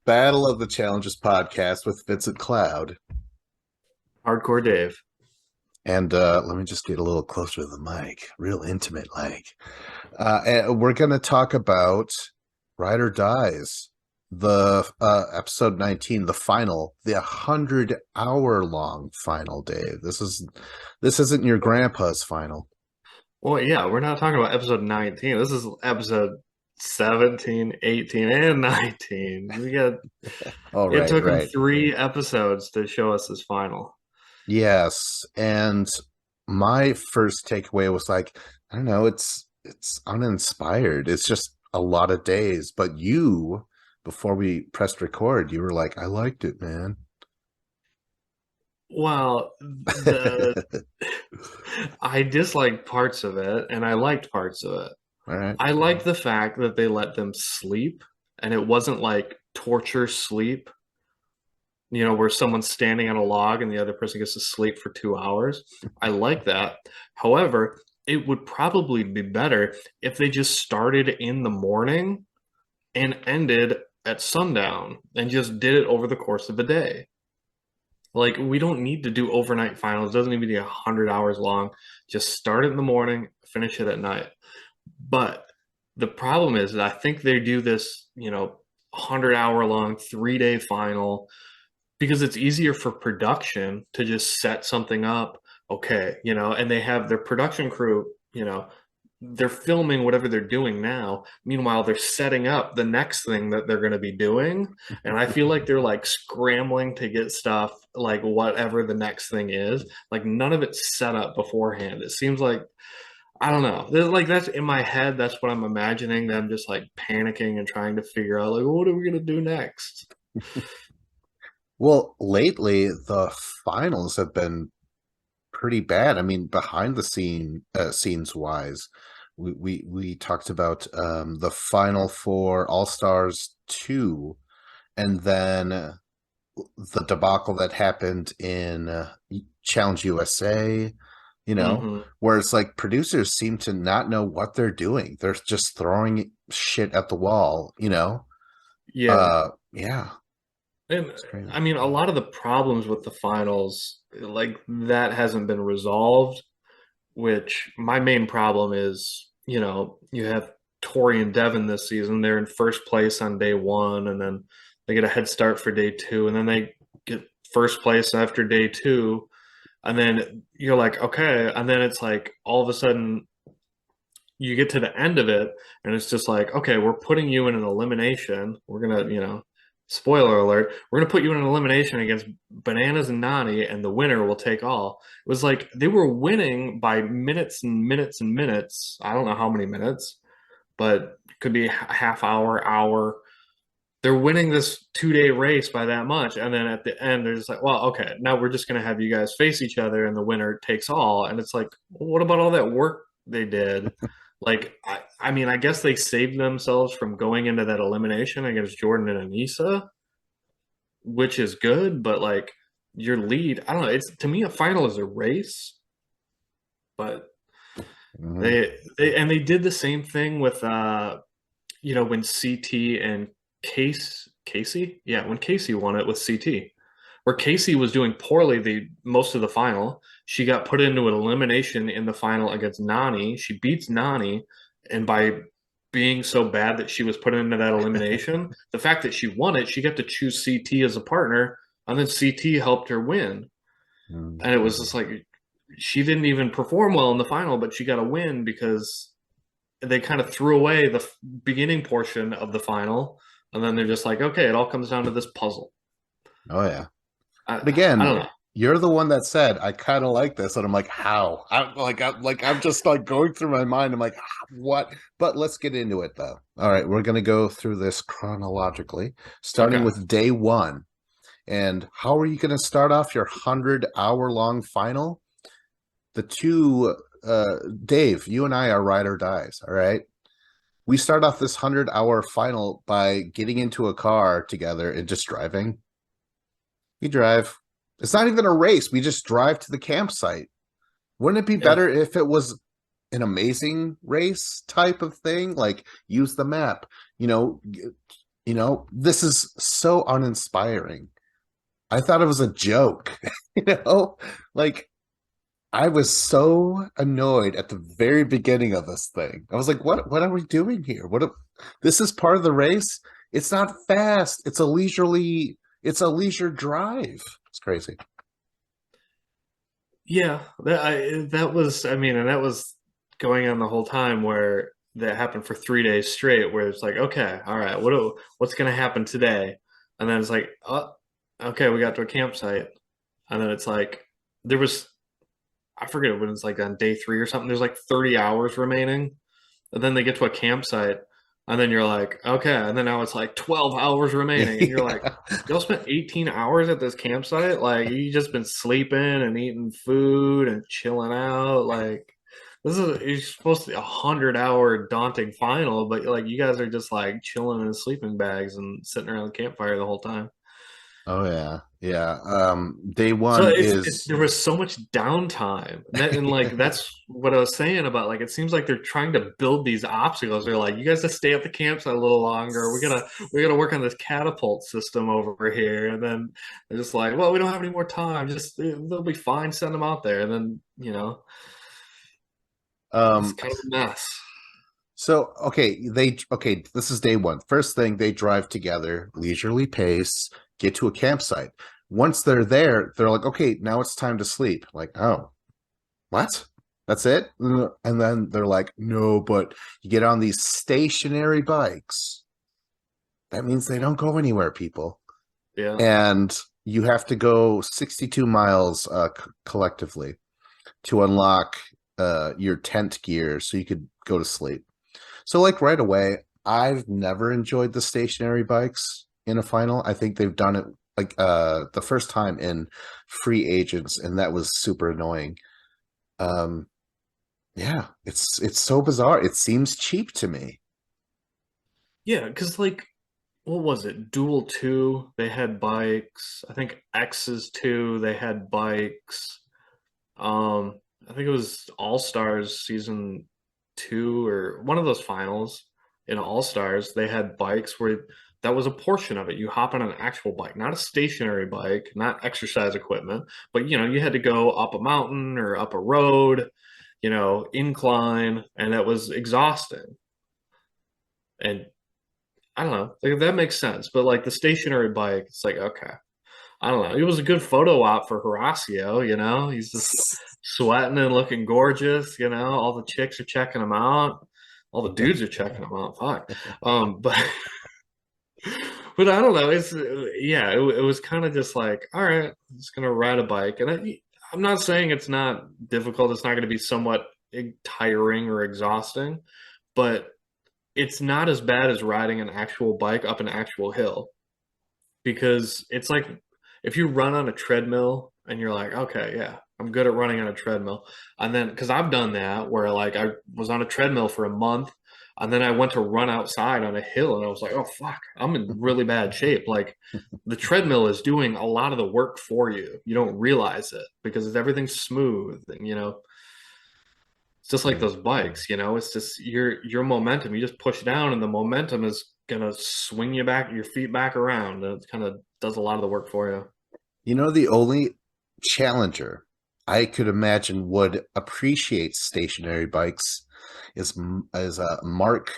Battle of the Challenges podcast with Vincent Cloud. Hardcore Dave. And let me just get a little closer to the mic, real intimate like. And we're going to talk about Ride or Dies, the episode 19, the final, the 100-hour long final, Dave. This isn't your grandpa's final. Well, yeah, we're not talking about episode 19. This is episode 17, 18, and 19. Oh, It right, took them right. 3 episodes to show us this final. Yes, and my first takeaway was like, I don't know, it's uninspired. It's just a lot of days. But you, before we pressed record, you were like, I liked it, man. Well, the I disliked parts of it and I liked parts of it. All right. I liked the fact that they let them sleep and it wasn't like torture sleep, where someone's standing on a log and the other person gets to sleep for 2 hours. I like that. However, it would probably be better if they just started in the morning and ended at sundown and just did it over the course of a day. Like, we don't need to do overnight finals. It doesn't need to be 100 hours long. Just start it in the morning, finish it at night. But the problem is that I think they do this, 100-hour long, 3 day final because it's easier for production to just set something up, okay, and they have their production crew, they're filming whatever they're doing now. Meanwhile, they're setting up the next thing that they're going to be doing. And I feel like they're like scrambling to get stuff, like whatever the next thing is. Like none of it's set up beforehand. It seems like, I don't know. Like that's in my head. That's what I'm imagining. Them just like panicking and trying to figure out, like, what are we going to do next? Well, lately the finals have been pretty bad. I mean, behind the scenes wise, we talked about the final for All Stars 2, and then the debacle that happened in Challenge USA, Hmm. where it's like producers seem to not know what they're doing. They're just throwing shit at the wall. Yeah. Yeah, And it's crazy. I mean, a lot of the problems with the finals, like that hasn't been resolved, which my main problem is, you have Tori and Devin this season. They're in first place on day one, and then they get a head start for day two, and then they get first place after day two. And then you're like, okay. And then it's like all of a sudden you get to the end of it, and it's just like, okay, we're putting you in an elimination. We're gonna, spoiler alert, we're gonna put you in an elimination against Bananas and Nani, and the winner will take all. It was like they were winning by minutes and minutes and minutes. I don't know how many minutes, but it could be a half hour, hour. They're winning this 2 day race by that much, and then at the end, they're just like, well, okay, now we're just gonna have you guys face each other, and the winner takes all. And it's like, well, what about all that work they did? Like, I mean, I guess they saved themselves from going into that elimination against Jordan and Anissa, which is good, but like your lead, I don't know. It's to me a final is a race, but Mhm. they did the same thing with when CT and Casey, yeah, when Casey won it with CT, where Casey was doing poorly the most of the final. She got put into an elimination in the final against Nani. She beats Nani, and by being so bad that she was put into that elimination, the fact that she won it, she got to choose CT as a partner, and then CT helped her win. And it was Mhm. just like she didn't even perform well in the final, but she got a win because they kind of threw away the beginning portion of the final, and then they're just like, okay, it all comes down to this puzzle. Oh yeah. But I again, don't know. you're the one that said I kind of like this, and I'm like, how? I'm just like going through my mind. I'm like, what? But let's get into it though. All right, we're gonna go through this chronologically, starting Okay. with day one. And how are you gonna start off your 100-hour long final? The two, Dave, you and I are ride or dies. All right. We start off this 100-hour final by getting into a car together and just driving. We drive. It's not even a race. We just drive to the campsite. Wouldn't it be Yeah. better if it was an amazing race type of thing? Like use the map, you know, This is so uninspiring. I thought it was a joke, you know? Like I was so annoyed at the very beginning of this thing. I was like, what are we doing here? This is part of the race. It's not fast. It's a leisure drive. It's crazy. Yeah, that was, I mean, and that was going on the whole time where that happened for 3 days straight, where it's like, okay, all right, what's gonna happen today? And then it's like, oh, okay, we got to a campsite, and then it's like there was, I forget when it's like on day three or something. There's like 30 hours remaining, and then they get to a campsite, and then you're like, okay, and then now it's like 12 hours remaining, and you're like, Yeah. y'all spent 18 hours at this campsite? Like, you just been sleeping and eating food and chilling out. Like, this is, you're supposed to be 100-hour daunting final, but like, you guys are just like chilling in sleeping bags and sitting around the campfire the whole time. Oh yeah. Yeah. Day So one is there was so much downtime, and like that's what I was saying about like it seems like they're trying to build these obstacles. They're like, you guys just stay at the campsite a little longer. We gotta work on this catapult system over here, and then they're just like, well, we don't have any more time. Just they'll be fine. Send them out there, and then it's um kind of a mess. so okay, this is day one. First thing, they drive together, leisurely pace, get to a campsite. Once they're there, they're like, okay, now it's time to sleep. Like, oh, what? That's it? And then they're like, no, but you get on these stationary bikes. That means they don't go anywhere, people. Yeah, And you have to go 62 miles collectively to unlock your tent gear so you could go to sleep. So, like, right away, I've never enjoyed the stationary bikes in a final. I think they've done it like the first time in Free Agents, and that was super annoying. Um, yeah, it's so bizarre. It seems cheap to me. yeah, because like what was it? Duel 2, they had bikes. I think X's 2, they had bikes. I think it was All Stars season 2 or one of those finals in All Stars. They had bikes where that was a portion of it. You hop on an actual bike, not a stationary bike, not exercise equipment, but you had to go up a mountain or up a road, incline, and that was exhausting. And I don't know, like that makes sense. But like the stationary bike, it's like, okay, I don't know. It was a good photo op for Horacio. He's just sweating and looking gorgeous. All the chicks are checking him out. All the dudes are checking him out. Fuck. But but I don't know. It's yeah. It was kind of just like, all right, I'm just gonna ride a bike, and I'm not saying it's not difficult. It's not going to be somewhat tiring or exhausting, but it's not as bad as riding an actual bike up an actual hill because it's like if you run on a treadmill and you're like, okay, yeah, I'm good at running on a treadmill. And then, because I've done that where like I was on a treadmill for a month and then I went to run outside on a hill and I was like, oh, fuck, I'm in really bad shape. Like the treadmill is doing a lot of the work for you. You don't realize it because everything's smooth and, it's just like those bikes. It's just your momentum. You just push down, and the momentum is gonna swing you back, your feet back around, and it kind of does a lot of the work for you. The only challenger I could imagine would appreciate stationary bikes is Mark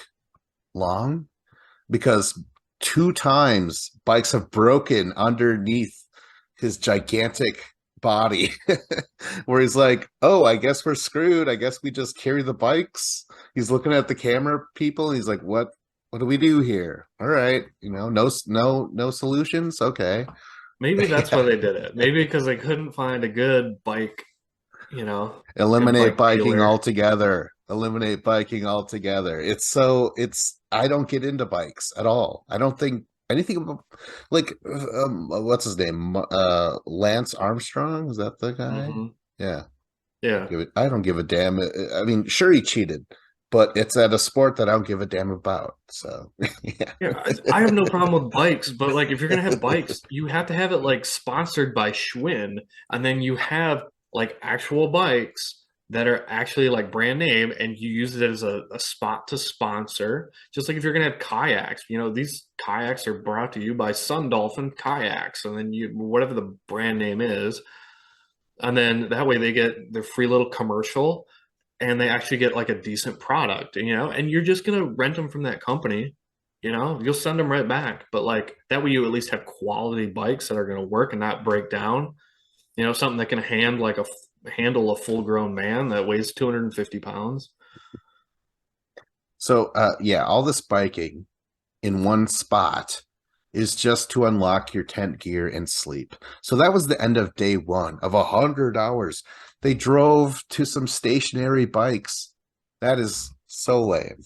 Long, because two times bikes have broken underneath his gigantic body where he's like, oh, I guess we're screwed. I guess we just carry the bikes. He's looking at the camera people and he's like, what do we do here? All right, no solutions. Okay. Maybe that's why Yeah. they did it. Maybe because they couldn't find a good Eliminate bike biking dealer. altogether. Eliminate biking altogether. It's I don't get into bikes at all. I don't think anything about, like, what's his name? Lance Armstrong, is that the guy? Hmm. Yeah. Yeah. I don't give a damn. I mean, sure, he cheated, but it's at a sport that I don't give a damn about. So yeah. Yeah, I have no problem with bikes, but like if you're gonna have bikes, you have to have it like sponsored by Schwinn, and then you have like actual bikes that are actually like brand name, and you use it as a spot to sponsor. Just like if you're gonna have kayaks, these kayaks are brought to you by Sun Dolphin Kayaks, and then you whatever the brand name is, and then that way they get their free little commercial, and they actually get like a decent product, and you're just gonna rent them from that company. You'll send them right back, but like that way you at least have quality bikes that are gonna work and not break down. Something that can handle a full grown man that weighs 250 pounds. So, yeah, all this biking in one spot is just to unlock your tent gear and sleep. So that was the end of day one of 100 hours. They drove to some stationary bikes. That is so lame.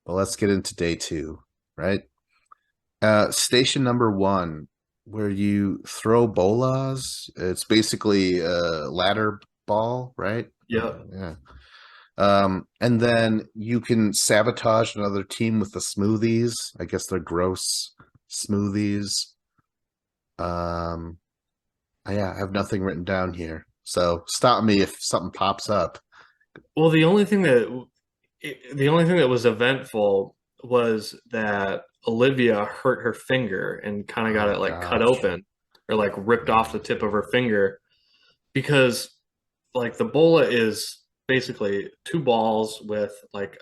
Well, let's get into day two, right? Station number one, where you throw bolas. It's basically a ladder ball, right? Yeah. Yeah. And then you can sabotage another team with the smoothies. I guess they're gross smoothies. Yeah, I have nothing written down here. So stop me if something pops up. Well, the only thing that was eventful was that Olivia hurt her finger and kind of got Oh it like cut gosh. open or like ripped off Yeah. the tip of her finger because like the bola is basically two balls with like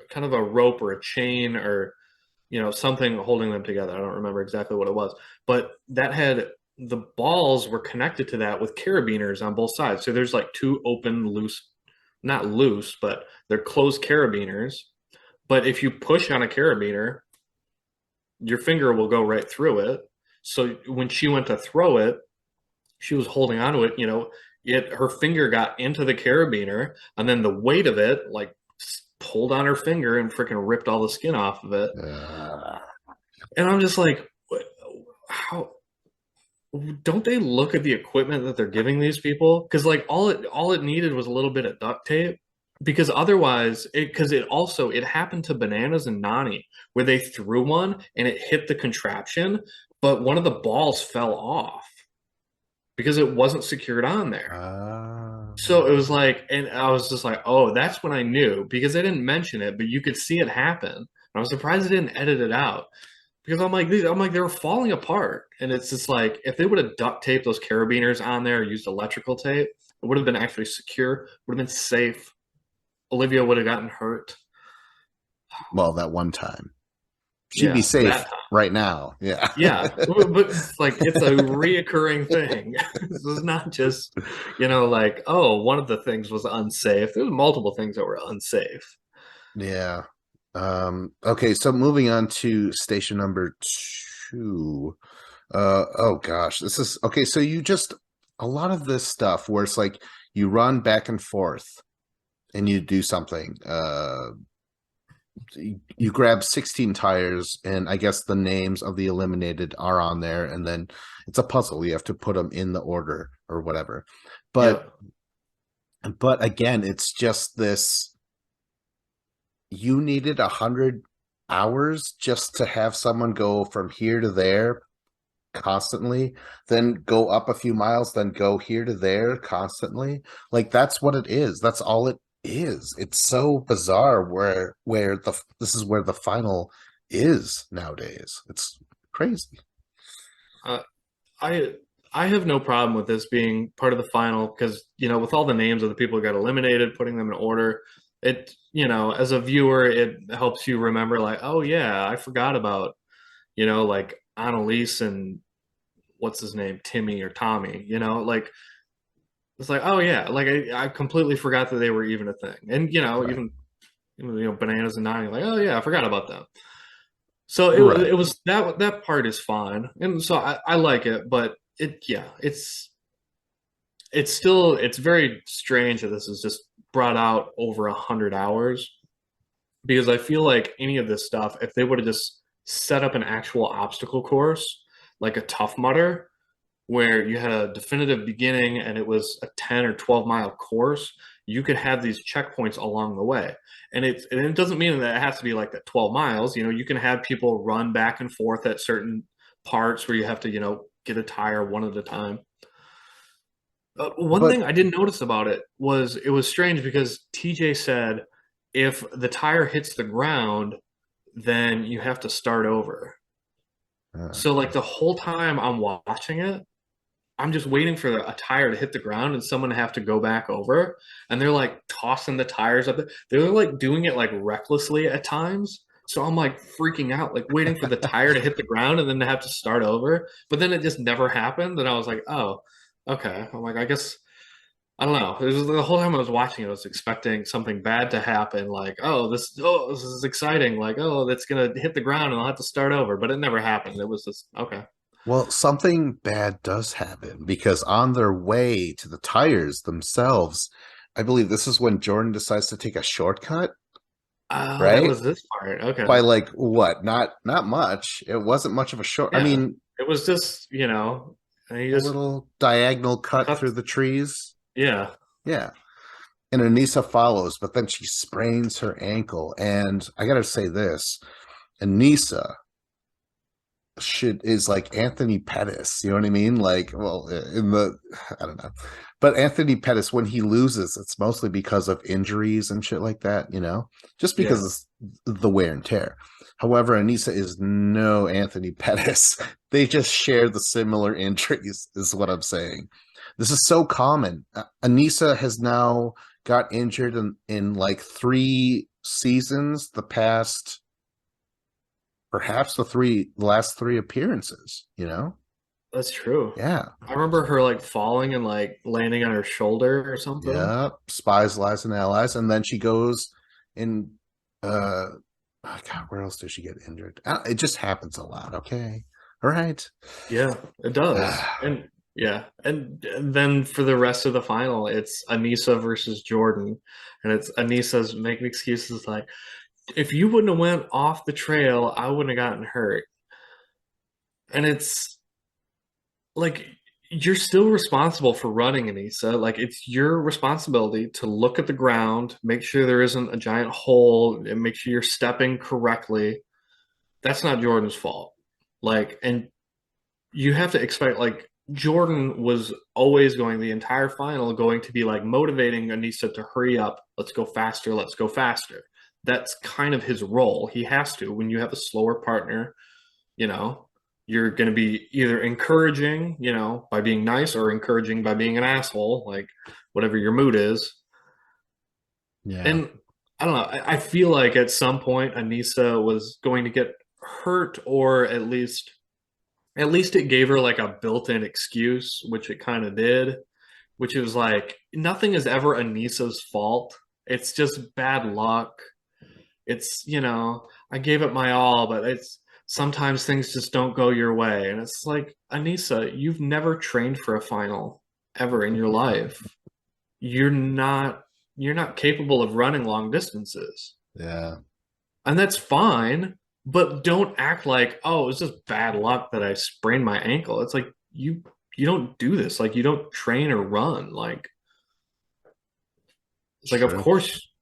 kind of a rope or a chain or something holding them together. I don't remember exactly what it was, but that had the balls were connected to that with carabiners on both sides. So there's like two open, loose, not loose, but they're closed carabiners. But if you push on a carabiner, your finger will go right through it. So when she went to throw it, she was holding onto it, her finger got into the carabiner, and then the weight of it like pulled on her finger and freaking ripped all the skin off of it. Uh, And I'm just like, how don't they look at the equipment that they're giving these people? Because like all it needed was a little bit of duct tape. Because otherwise, it happened to Bananas and Nani where they threw one and it hit the contraption, but one of the balls fell off because it wasn't secured on there. uh, So it was like, and I was just like, oh, that's when I knew because they didn't mention it, but you could see it happen. And I was surprised they didn't edit it out because I'm like, they were falling apart. And it's just like, if they would have duct taped those carabiners on there, used electrical tape, it would have been actually secure, would have been safe. Olivia would have gotten hurt. well, that one time. She'd be Yeah, safe that time. right now. Yeah. Yeah, but like it's a reoccurring thing. This is not just, like, oh, one of the things was unsafe. There was multiple things that were unsafe. Yeah. Okay, so moving on to station number two. Oh gosh, this is okay. So you just a lot of this stuff where it's like you run back and forth and you do something. You grab 16 tires, and I guess the names of the eliminated are on there, and then it's a puzzle. You have to put them in the order or whatever. But Yep. but again, it's just this. You needed 100 hours just to have someone go from here to there constantly, then go up a few miles, then go here to there constantly. Like that's what it is. That's all it is. It's so bizarre where this is where the final is nowadays. It's crazy. Uh, I I have no problem with this being part of the final because, with all the names of the people who got eliminated, putting them in order, as a viewer, it helps you remember, like, oh yeah, I forgot about, like Annalise and what's his name, Timmy or Tommy, like it's like, oh yeah, like I completely forgot that they were even a thing. And, Right. even Bananas and Nani, like, oh yeah, I forgot about them. So it Right. was that part is fine. And so I like it, but it's very strange that this is just brought out over 100 hours because I feel like any of this stuff, if they would have just set up an actual obstacle course, like a Tough Mudder, where you had a definitive beginning and it was a 10 or 12 mile course, you could have these checkpoints along the way. And it doesn't mean that it has to be like that 12 miles. You can have people run back and forth at certain parts where you have to, get a tire one at a time. One But thing I didn't notice about it was strange because TJ said if the tire hits the ground, then you have to start over. uh, So like the whole time I'm watching it, I'm just waiting for a tire to hit the ground and someone to have to go back over. And they're like tossing the tires up. They're like doing it like recklessly at times. So I'm like freaking out, like waiting for the tire to hit the ground and then to have to start over. But then it just never happened. And I was like, oh, okay. I'm like, I guess I don't know. It was the whole time I was watching it, I was expecting something bad to happen, like, oh, this is exciting, like, oh, that's gonna hit the ground and I'll have to start over. But it never happened. It was just okay. well, something bad does happen because on their way to the tires themselves, I believe this is when Jordan decides to take a shortcut, Oh, that right? was this part. Okay. By like what? Not much. It wasn't much of a short. I Yeah. mean, It was just, and he a just little diagonal cut cut. through the trees. Yeah. Yeah. And Anissa follows, but then she sprains her ankle. And I gotta say this, Anissa is like Anthony Pettis. You know what I mean? Like, well, in the I don't know, but Anthony Pettis, when he loses, it's mostly because of injuries and shit like that. Just Yeah. because it's the wear and tear. However, Anissa is no Anthony Pettis. They just share the similar injuries, is what I'm saying. This is so common. Anissa has now got injured in like 3 seasons, the past perhaps the last three appearances. That's true. Yeah. I remember her like falling and like landing on her shoulder or something. Yeah. Spies, Lies, and Allies. And then she goes in uh oh God, where else does she get injured? It just happens a lot, okay? All right. Yeah, it does. And yeah, and then for the rest of the final, it's Anissa versus Jordan, and it's Anissa's making excuses like, if you wouldn't have went off the trail, I wouldn't have gotten hurt. And it's like you're still responsible for running, Anissa. Like it's your responsibility to look at the ground, make sure there isn't a giant hole, and make sure you're stepping correctly. That's not Jordan's fault. Like, and you have to expect like Jordan was always going the entire final going to be like motivating Anissa to hurry up, let's go faster, let's go faster. That's kind of his role. He has to when you have a slower partner, you know, you're going to be either encouraging, by being nice or encouraging by being an asshole, like whatever your mood is. Yeah. And I don't know, I feel like at some point Anissa was going to get hurt or at least it gave her like a built-in excuse, which it kind of did, which is like nothing is ever Anissa's fault. It's just bad luck. It's, I gave it my all, but it's sometimes things just don't go your way. And it's like, Anissa, you've never trained for a final ever in your life. You're not capable of running long distances. Yeah. And that's fine, but don't act like, oh, it's just bad luck that I sprained my ankle. It's like you don't do this. Like you don't train or run. Like it's like True.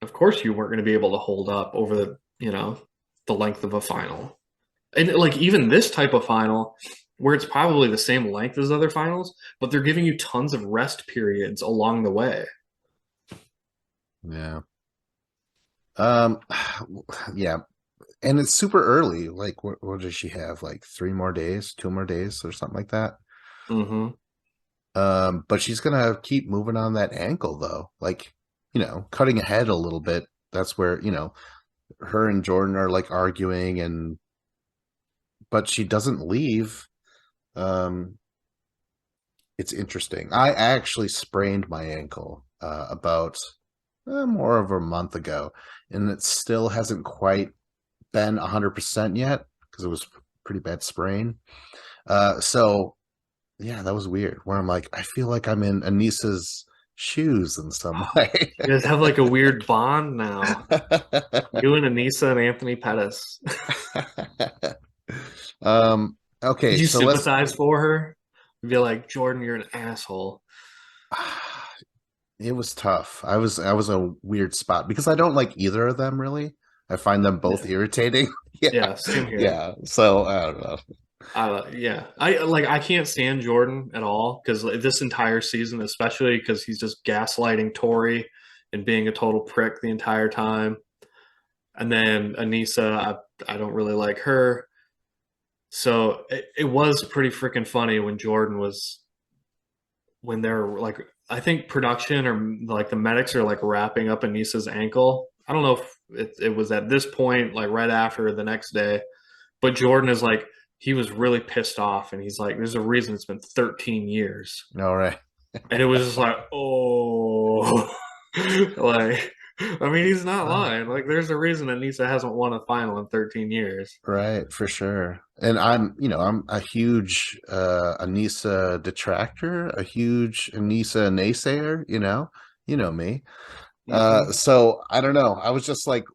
of course you weren't going to be able to hold up over the length of a final. And like even this type of final where it's probably the same length as other finals, but they're giving you tons of rest periods along the way. Yeah. Um yeah. And it's super early. Like what does she have? Like 3 more days, 2 more days, or something like that. Hmm. But she's gonna keep moving on that ankle though. Like, cutting ahead a little bit. That's where, her and Jordan are like arguing but she doesn't leave. Um, it's interesting. I actually sprained my ankle about more of a month ago, and it still hasn't quite been 100% yet because it was a pretty bad sprain. So yeah, that was weird. Where I'm like, I feel like I'm in Anissa's shoes in some way. You guys have like a weird bond now. You and Anissa and Anthony Pettis. Did Okay, you so let's. sympathize for her? Be like, Jordan, you're an asshole. It was tough. I was a weird spot because I don't like either of them really. I find them both Yeah. irritating. Yeah. Yeah, same here. Yeah. So I don't know. Yeah, I can't stand Jordan at all because this entire season, especially because he's just gaslighting Tori and being a total prick the entire time. And then Anissa, I don't really like her. So it was pretty freaking funny when Jordan was when they're like I think production or like the medics are like wrapping up Anissa's ankle. I don't know if it was at this point, like right after or the next day, but Jordan is like he was really pissed off and he's like, there's a reason it's been 13 years. All right. And it was just like, oh, like, I mean, he's not lying. Like, there's a reason Anissa hasn't won a final in 13 years. Right, for sure. And I'm a huge Anissa detractor, a huge Anissa naysayer, You know me. Hmm. So I don't know. I was just like,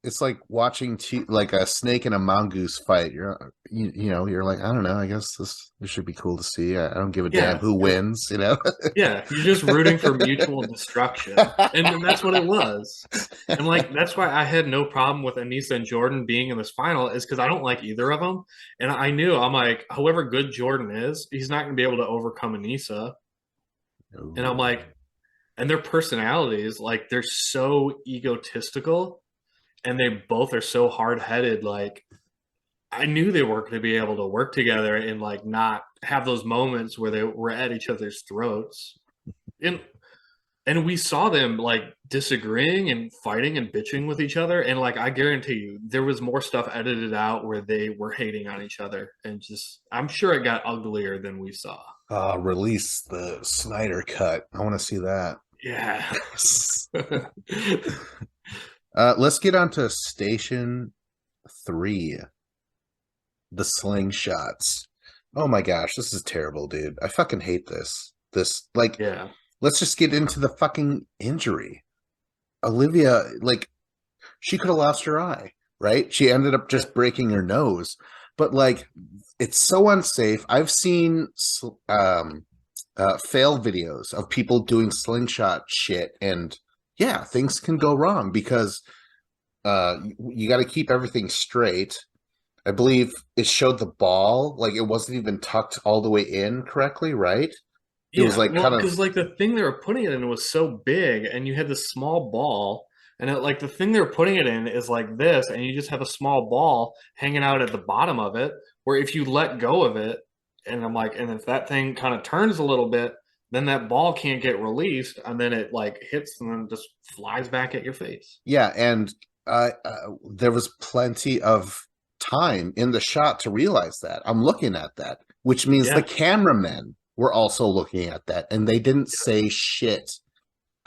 it's like watching like a snake and a mongoose fight. You're like, I don't know. I guess this should be cool to see. I don't give a damn Yeah. who wins. Yeah. You're just rooting for mutual destruction. And then that's what it was. And like, that's why I had no problem with Anissa and Jordan being in this final, is because I don't like either of them. And I knew, I'm like, however good Jordan is, he's not going to be able to overcome Anissa. And I'm Ooh. like, and their personalities, like, they're so egotistical and they both are so hard headed. Like, I knew they weren't going to be able to work together and like not have those moments where they were at each other's throats. And we saw them like disagreeing and fighting and bitching with each other. And like I guarantee you, there was more stuff edited out where they were hating on each other. And just I'm sure it got uglier than we saw. Release the Snyder cut. I want to see that. Yeah. Let's get on to Station 3, the slingshots. Oh my gosh, this is terrible, dude. I fucking hate this. Like, Yeah. let's just get into the fucking injury. Olivia, like, she could have lost her eye, right? She ended up just breaking her nose. But like, it's so unsafe. I've seen fail videos of people doing slingshot shit, and yeah, things can go wrong because you got to keep everything straight. I believe it showed the ball like it wasn't even tucked all the way in correctly, right? It was Yeah, like well, kind of because like the thing they were putting it in was so big, and you had this small ball, and like the thing they were putting it in is like this, and you just have a small ball hanging out at the bottom of it. Where if you let go of it, and I'm like, and if that thing kind of turns a little bit, then that ball can't get released, and then it like hits and then just flies back at your face. yeah, and there was plenty of time in the shot to realize that. I'm looking at that, which means the Yeah. cameramen were also looking at that, and they didn't say shit.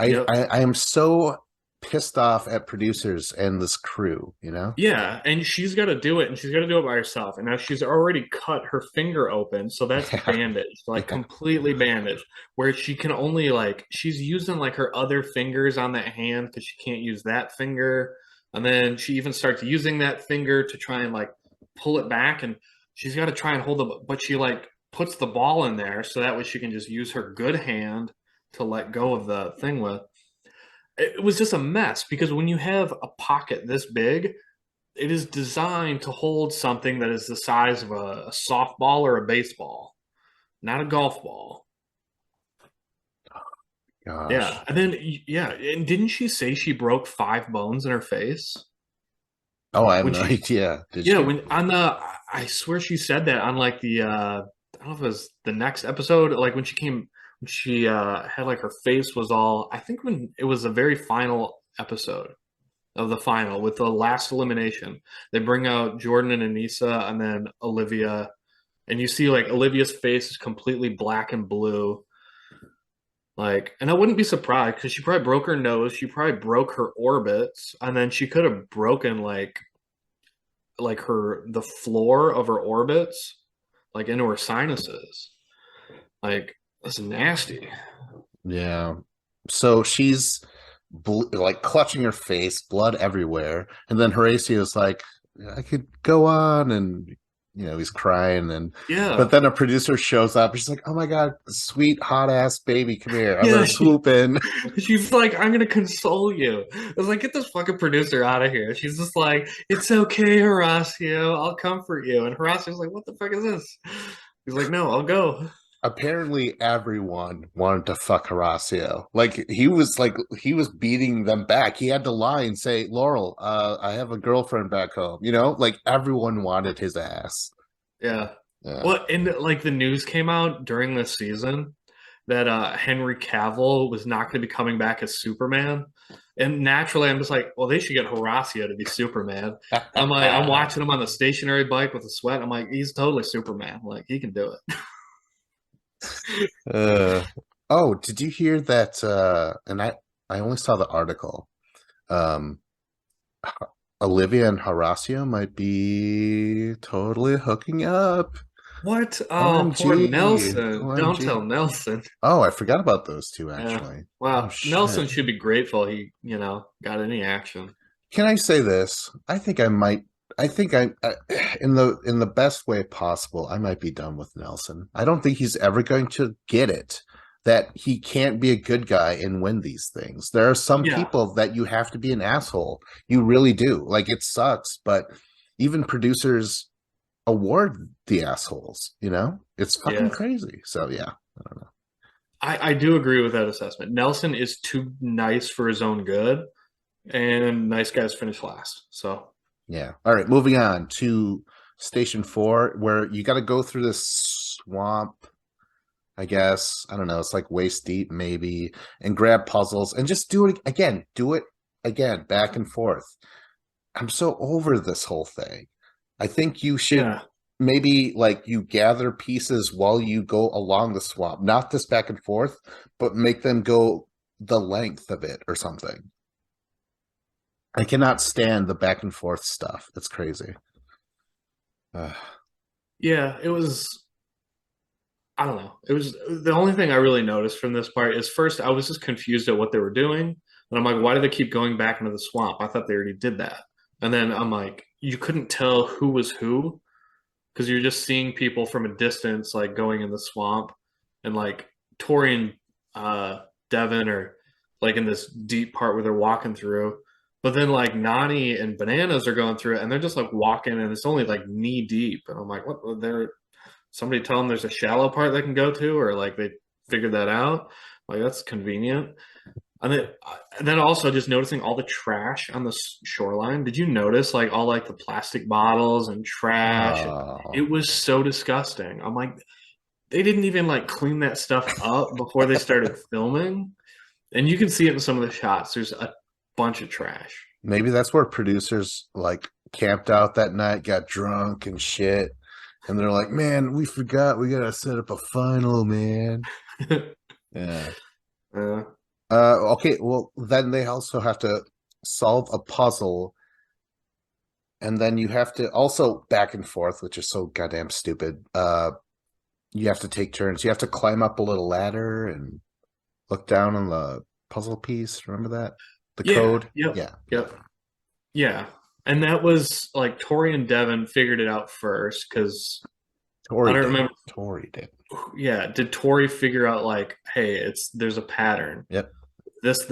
Yep. I am so pissed off at producers and this crew. Yeah, and she's got to do it, and she's got to do it by herself. And now she's already cut her finger open, so that's Yeah, bandaged, like yeah, completely bandaged. Where she can only like she's using like her other fingers on that hand because she can't use that finger. And then she even starts using that finger to try and like pull it back, and she's got to try and hold the. But she like puts the ball in there so that way she can just use her good hand to let go of the thing with. It was just a mess because when you have a pocket this big, it is designed to hold something that is the size of a softball or a baseball, not a golf ball. gosh. Yeah. And then, yeah. And didn't she say she broke 5 bones in her face? Oh, I have When no she, idea. Did yeah, she? when on the, I swear she said that on like I don't know if it was the next episode, like when she had like her face was all, I think when it was the very final episode of the final with the last elimination. They bring out Jordan and Anissa and then Olivia. And you see like Olivia's face is completely black and blue. Like, and I wouldn't be surprised because she probably broke her nose. She probably broke her orbits, and then she could have broken like her the floor of her orbits, like into her sinuses. Like that's nasty. Yeah. So she's like clutching her face, blood everywhere, and then Horatio's like, "I could go on," and he's crying, and but Yeah. then a producer shows up. She's like, "Oh my god, sweet hot ass baby, come here. I'm Yeah, gonna swoop in." she's like, I'm gonna console you. I was like, get this fucking producer out of here. She's just like, it's okay, Horacio, I'll comfort you. And Horacio's like, what the fuck is this? He's like, no, I'll go. Apparently, everyone wanted to fuck Horacio. He was beating them back. He had to lie and say, "Laurel, I have a girlfriend back home." Like everyone wanted his ass. Yeah. Yeah. Well, and like the news came out during this season that Henry Cavill was not going to be coming back as Superman. And naturally, I'm just like, well, they should get Horacio to be Superman. I'm watching him on the stationary bike with a sweat. I'm like, he's totally Superman. Like, he can do it. Uh, oh, did you hear that? And I only saw the article. Um, Olivia and Horacio might be totally hooking up. What? Oh, poor OMG. Nelson. Don't OMG. tell Nelson. Oh, I forgot about those two Yeah. actually. Oh Wow. shit. Nelson should be grateful he, got any action. Can I say this? I think in the best way possible, I might be done with Nelson. I don't think he's ever going to get it that he can't be a good guy and win these things. There are some Yeah. people that you have to be an asshole. You really do. Like it sucks, but even producers award the assholes. It's fucking Yeah. crazy. So yeah, I don't know. I do agree with that assessment. Nelson is too nice for his own good, and nice guys finish last. So, Yeah. All right, moving on to Station 4, where you got to go through this swamp, I guess. I don't know. It's like waist deep, maybe, and grab puzzles and just do it again. Do it again, back and forth. I'm so over this whole thing. I think you should yeah. maybe like you gather pieces while you go along the swamp, not this back and forth, but make them go the length of it or something. I cannot stand the back and forth stuff. It's crazy. Ugh. Yeah, it was, I don't know. It was the only thing I really noticed from this part is first, I was just confused at what they were doing. And I'm like, why do they keep going back into the swamp? I thought they already did that. And then I'm like, you couldn't tell who was who because you're just seeing people from a distance, like going in the swamp, and like Tori and Devin are like in this deep part where they're walking through. But then like Nani and Bananas are going through it, and they're just like walking, and it's only like knee deep. And I'm like, what? They're somebody tell them there's a shallow part they can go to, or like they figured that out. Like that's convenient. And then also just noticing all the trash on the shoreline. Did you notice like all like the plastic bottles and trash? Oh, It was so disgusting. I'm like, they didn't even like clean that stuff up before they started filming. And you can see it in some of the shots. There's a bunch of trash. maybe that's where producers like camped out that night, got drunk and shit, and they're like, "Man, we forgot we gotta set up a final, man." Yeah. uh, Okay. Well, then they also have to solve a puzzle, and then you have to also back and forth, which is so goddamn stupid. You have to take turns. You have to climb up a little ladder and look down on the puzzle piece. Remember that? The yeah. code? Yep. Yeah. Yep. Yeah. And that was like Tori and Devin figured it out first because I Tori don't did. remember. Tori did. Yeah. Did Tori figure out like, hey, there's a pattern. Yep. This,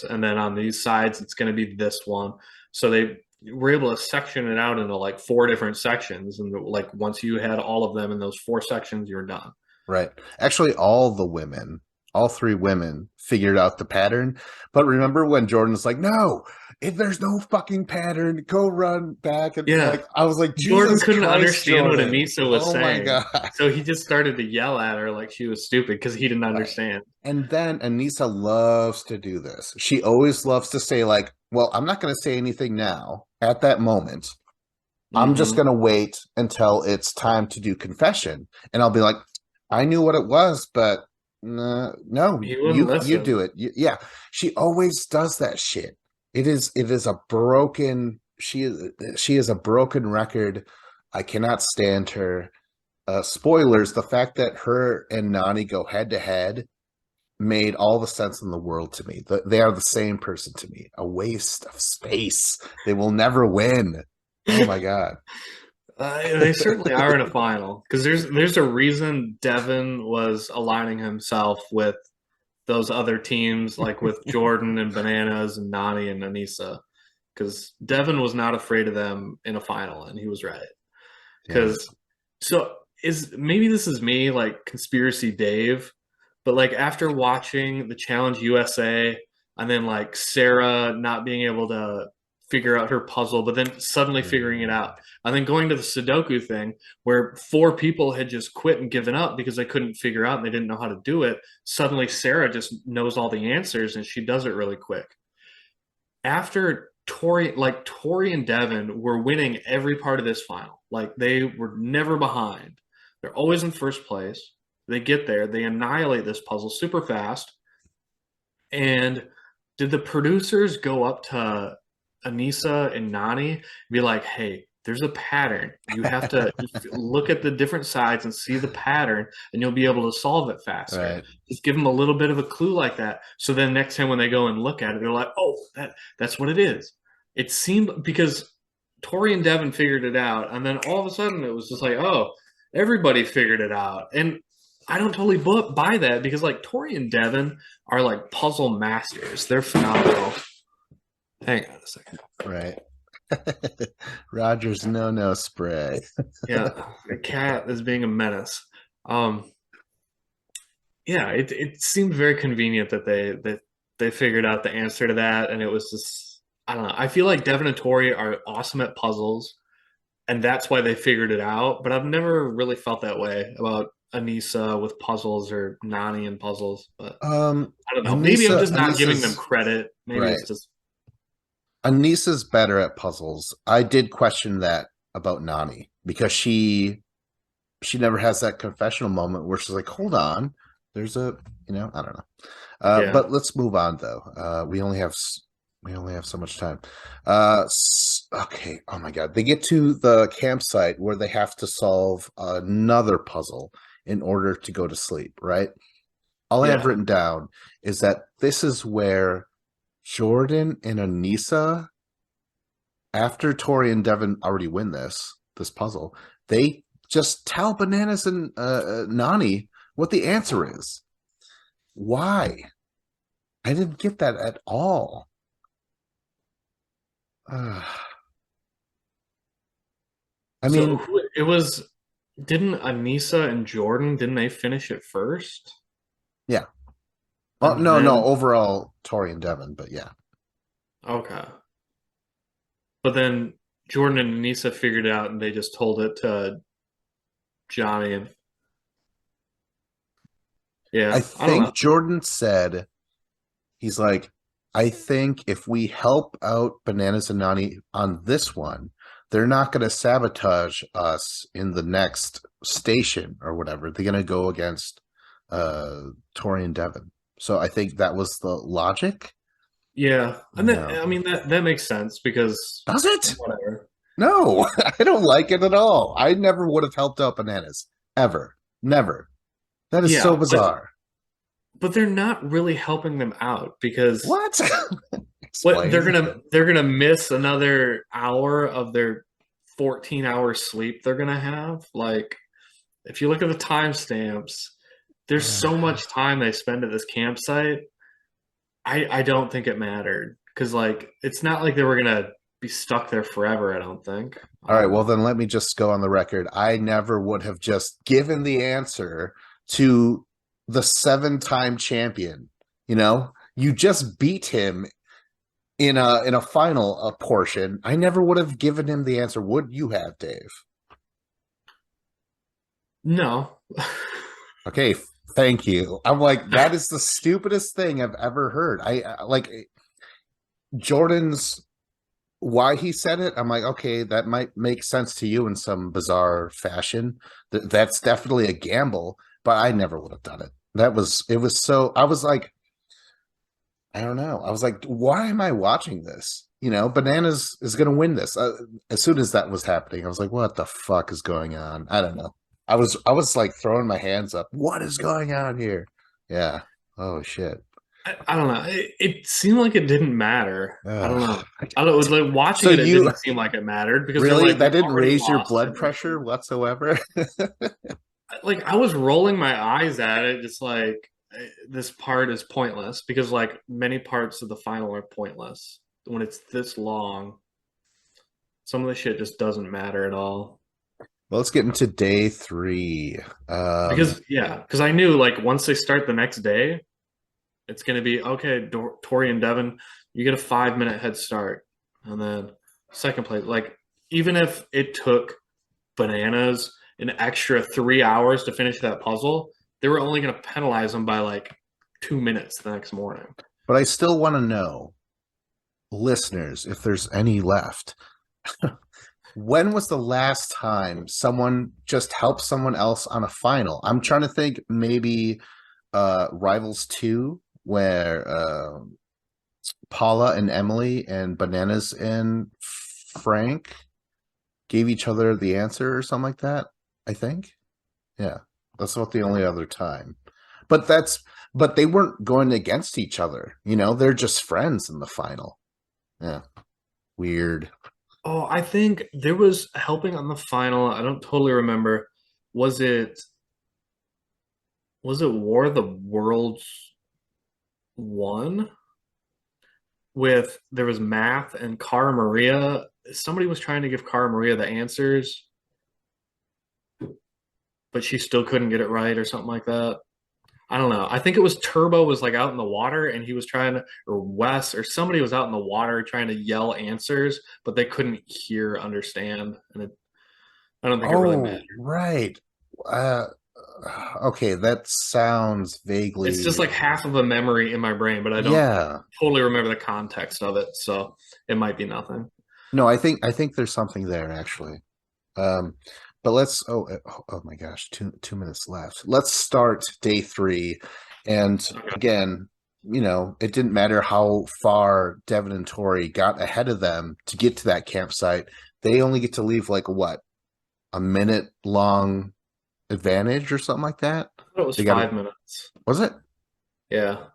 and then on these sides it's going to be this one. So they were able to section it out into like four different sections, and like once you had all of them in those four sections, you're done. Right. Actually, all three women figured out the pattern. But remember when Jordan's like, "No, if there's no fucking pattern, go run back." And Yeah, like, I was like, Jordan Jesus couldn't Christ, understand what Jordan. Anissa was Oh my saying, God. so he just started to yell at her like she was stupid because he didn't Right. understand. And then Anissa loves to do this. She always loves to say, like, well, I'm not going to say anything now at that moment. I'm just Hmm. going to wait until it's time to do confession. And I'll be like, I knew what it was, but no, He wouldn't you listen. do it. Yeah. She always does that shit. It is a broken, she is a broken record. I cannot stand her. Spoilers, the fact that her and Nani go head to head made all the sense in the world to me. They are the same person to me. A waste of space. They will never win. Oh my God. They certainly are in a final because there's a reason Devin was aligning himself with those other teams, like with Jordan and Bananas and Nani and Anissa, because Devin was not afraid of them in a final, and he was right. Yeah. Because so is maybe this is me like conspiracy Dave, but like after watching the Challenge USA and then like Sarah not being able to figure out her puzzle, but then suddenly figuring it out, and then going to the Sudoku thing where four people had just quit and given up because they couldn't figure out and they didn't know how to do it. Suddenly Sarah just knows all the answers and she does it really quick. After Tori and Devin were winning every part of this final. Like they were never behind. They're always in first place. They get there, they annihilate this puzzle super fast. And did the producers go up to Anissa and Nani and be like, hey, there's a pattern. You have to look at the different sides and see the pattern, and you'll be able to solve it faster. Right. Just give them a little bit of a clue like that. So then next time when they go and look at it, they're like, oh, that's what it is. It seemed because Tori and Devin figured it out, and then all of a sudden it was just like, oh, everybody figured it out. And I don't totally buy that because like Tori and Devin are like puzzle masters. They're phenomenal. Hang on a second. Right. Rogers no spray. Yeah, the cat is being a menace. Yeah, it seemed very convenient that they figured out the answer to that, and it was just I don't know. I feel like Devin and Tori are awesome at puzzles, and that's why they figured it out. But I've never really felt that way about Anissa with puzzles or Nani and puzzles. But I don't know. Maybe I'm just not giving them credit. Maybe right. it's just Anissa's better at puzzles. I did question that about Nani because she never has that confessional moment where she's like, hold on, there's a I don't know. yeah. But let's move on though. We only have so much time. Okay. Oh my God. They get to the campsite where they have to solve another puzzle in order to go to sleep, right? All I have written down is that this is where Jordan and Anissa, after Tori and Devin already win this puzzle, they just tell Bananas and Nani what the answer is. Why? I didn't get that at all. I mean, it was. Didn't Anissa and Jordan? Didn't they finish it first? Yeah. Well, no. Overall, Tori and Devin, but yeah. Okay. But then Jordan and Anissa figured it out, and they just told it to Johnny. And yeah, I think Jordan said, he's like, I think if we help out Bananas and Nani on this one, they're not going to sabotage us in the next station or whatever. They're going to go against Tori and Devin. So I think that was the logic. Yeah, and I mean that makes sense because does it? Whatever. No, I don't like it at all. I never would have helped out Bananas ever, never. That is so bizarre. But they're not really helping them out because what? What they're gonna miss another hour of their 14-hour sleep they're gonna have. Like, if you look at the timestamps, there's so much time they spend at this campsite. I don't think it mattered because like it's not like they were gonna be stuck there forever. I don't think. All right, well then let me just go on the record. I never would have just given the answer to the 7-time champion. You just beat him in a final portion. I never would have given him the answer. Would you have, Dave? No. Okay, thank you. I'm like, that is the stupidest thing I've ever heard. I like Jordan's why he said it. I'm like, okay, that might make sense to you in some bizarre fashion. That's definitely a gamble, but I never would have done it. It was so, I was like, I don't know. I was like, why am I watching this? Bananas is going to win this. As soon as that was happening, I was like, what the fuck is going on? I don't know. I was like throwing my hands up. What is going on here? Yeah. Oh shit. I don't know. It seemed like it didn't matter. I don't know. Ugh. I don't. It was like watching So it. It you didn't seem like it mattered because they're really like, that we've didn't already raise your lost blood it. Like, pressure whatsoever? I was rolling my eyes at it, just like this part is pointless because like many parts of the final are pointless when it's this long. Some of the shit just doesn't matter at all. Well, let's get into day three. Um, Because I knew like once they start the next day, it's gonna be okay. Tori and Devin, you get a 5 minute head start, and then second place. Like even if it took Bananas an extra 3 hours to finish that puzzle, they were only gonna penalize them by like 2 minutes the next morning. but I still want to know, listeners, if there's any left. When was the last time someone just helped someone else on a final? I'm trying to think maybe Rivals 2, where Paula and Emily and Bananas and Frank gave each other the answer or something like that, I think. Yeah. That's about the only other time. But but they weren't going against each other, they're just friends in the final. Yeah. Weird. Oh, I think there was helping on the final. I don't totally remember. Was it was it War of the Worlds one with there was math and Cara Maria? Somebody was trying to give Cara Maria the answers, but she still couldn't get it right or something like that. I don't know. I think it was Turbo was like out in the water and he was trying to, or Wes or somebody was out in the water trying to yell answers, but they couldn't hear, understand, and I don't think it really Oh, mattered. right. Uh, okay, that sounds It's just like vaguely. half of a memory in my brain, but I don't Yeah. totally remember the context of it, so it might be nothing. No, I think there's something there actually. Um, but let's. Oh my gosh, 2 minutes left. Let's start day three, and Okay. again, it didn't matter how far Devin and Tori got ahead of them to get to that campsite. They only get to leave like what, a minute long advantage or something like that. I thought it was They got to. 5 minutes. Was it? Yeah.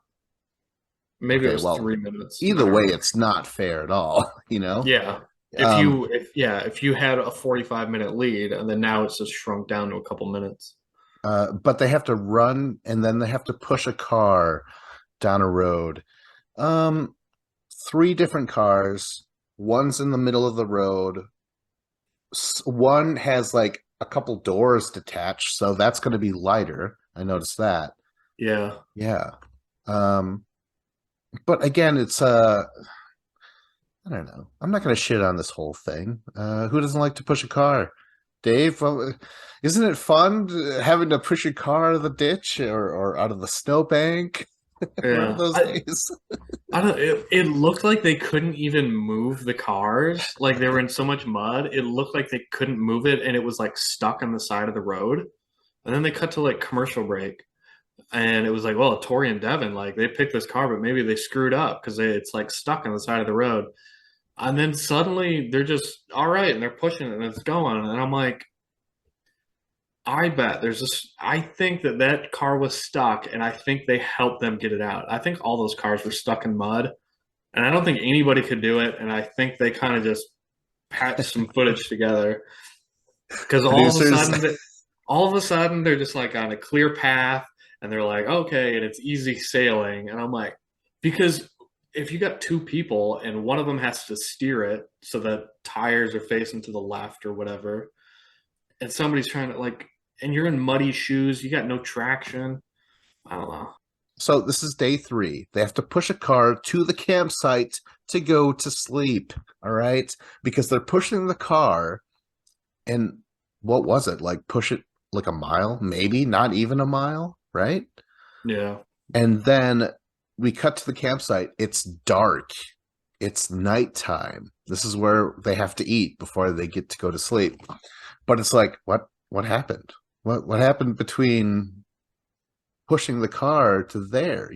Maybe it Okay, was well, 3 minutes. I either don't way, remember. it's not fair at all. Yeah. Um, If you had a 45-minute lead and then now it's just shrunk down to a couple minutes. but they have to run and then they have to push a car down a road. Um, Three different cars. One's in the middle of the road. One has like a couple doors detached, so that's going to be lighter. I noticed that. Yeah. Yeah. Um, but again, it's I don't know. I'm not going to shit on this whole thing. Who doesn't like to push a car? Dave, isn't it fun having to push your car out of the ditch or out of the snowbank? Remember Yeah. those days? I don't it looked like they couldn't even move the cars. Like they were in so much mud. It looked like they couldn't move it and it was like stuck on the side of the road. And then they cut to like commercial break. And it was like, well, Tori and Devin, like they picked this car, but maybe they screwed up because it's like stuck on the side of the road. And then suddenly they're just all right and they're pushing it and it's going. And I'm like, I bet there's this. I think that car was stuck and I think they helped them get it out. I think all those cars were stuck in mud and I don't think anybody could do it. And I think they kind of just patched some footage together because Producers. all of a sudden they're just like on a clear path and they're like okay and it's easy sailing and I'm like because if you got two people and one of them has to steer it so that tires are facing to the left or whatever and somebody's trying to like and you're in muddy shoes you got no traction I don't know. So this is day three. They have to push a car to the campsite to go to sleep. All right. Because they're pushing the car. And what was it? Like push it like a mile, maybe not even a mile, right? Yeah. And then we cut to the campsite. It's dark. It's nighttime. This is where they have to eat before they get to go to sleep. But it's like, what happened? What happened between pushing the car to there,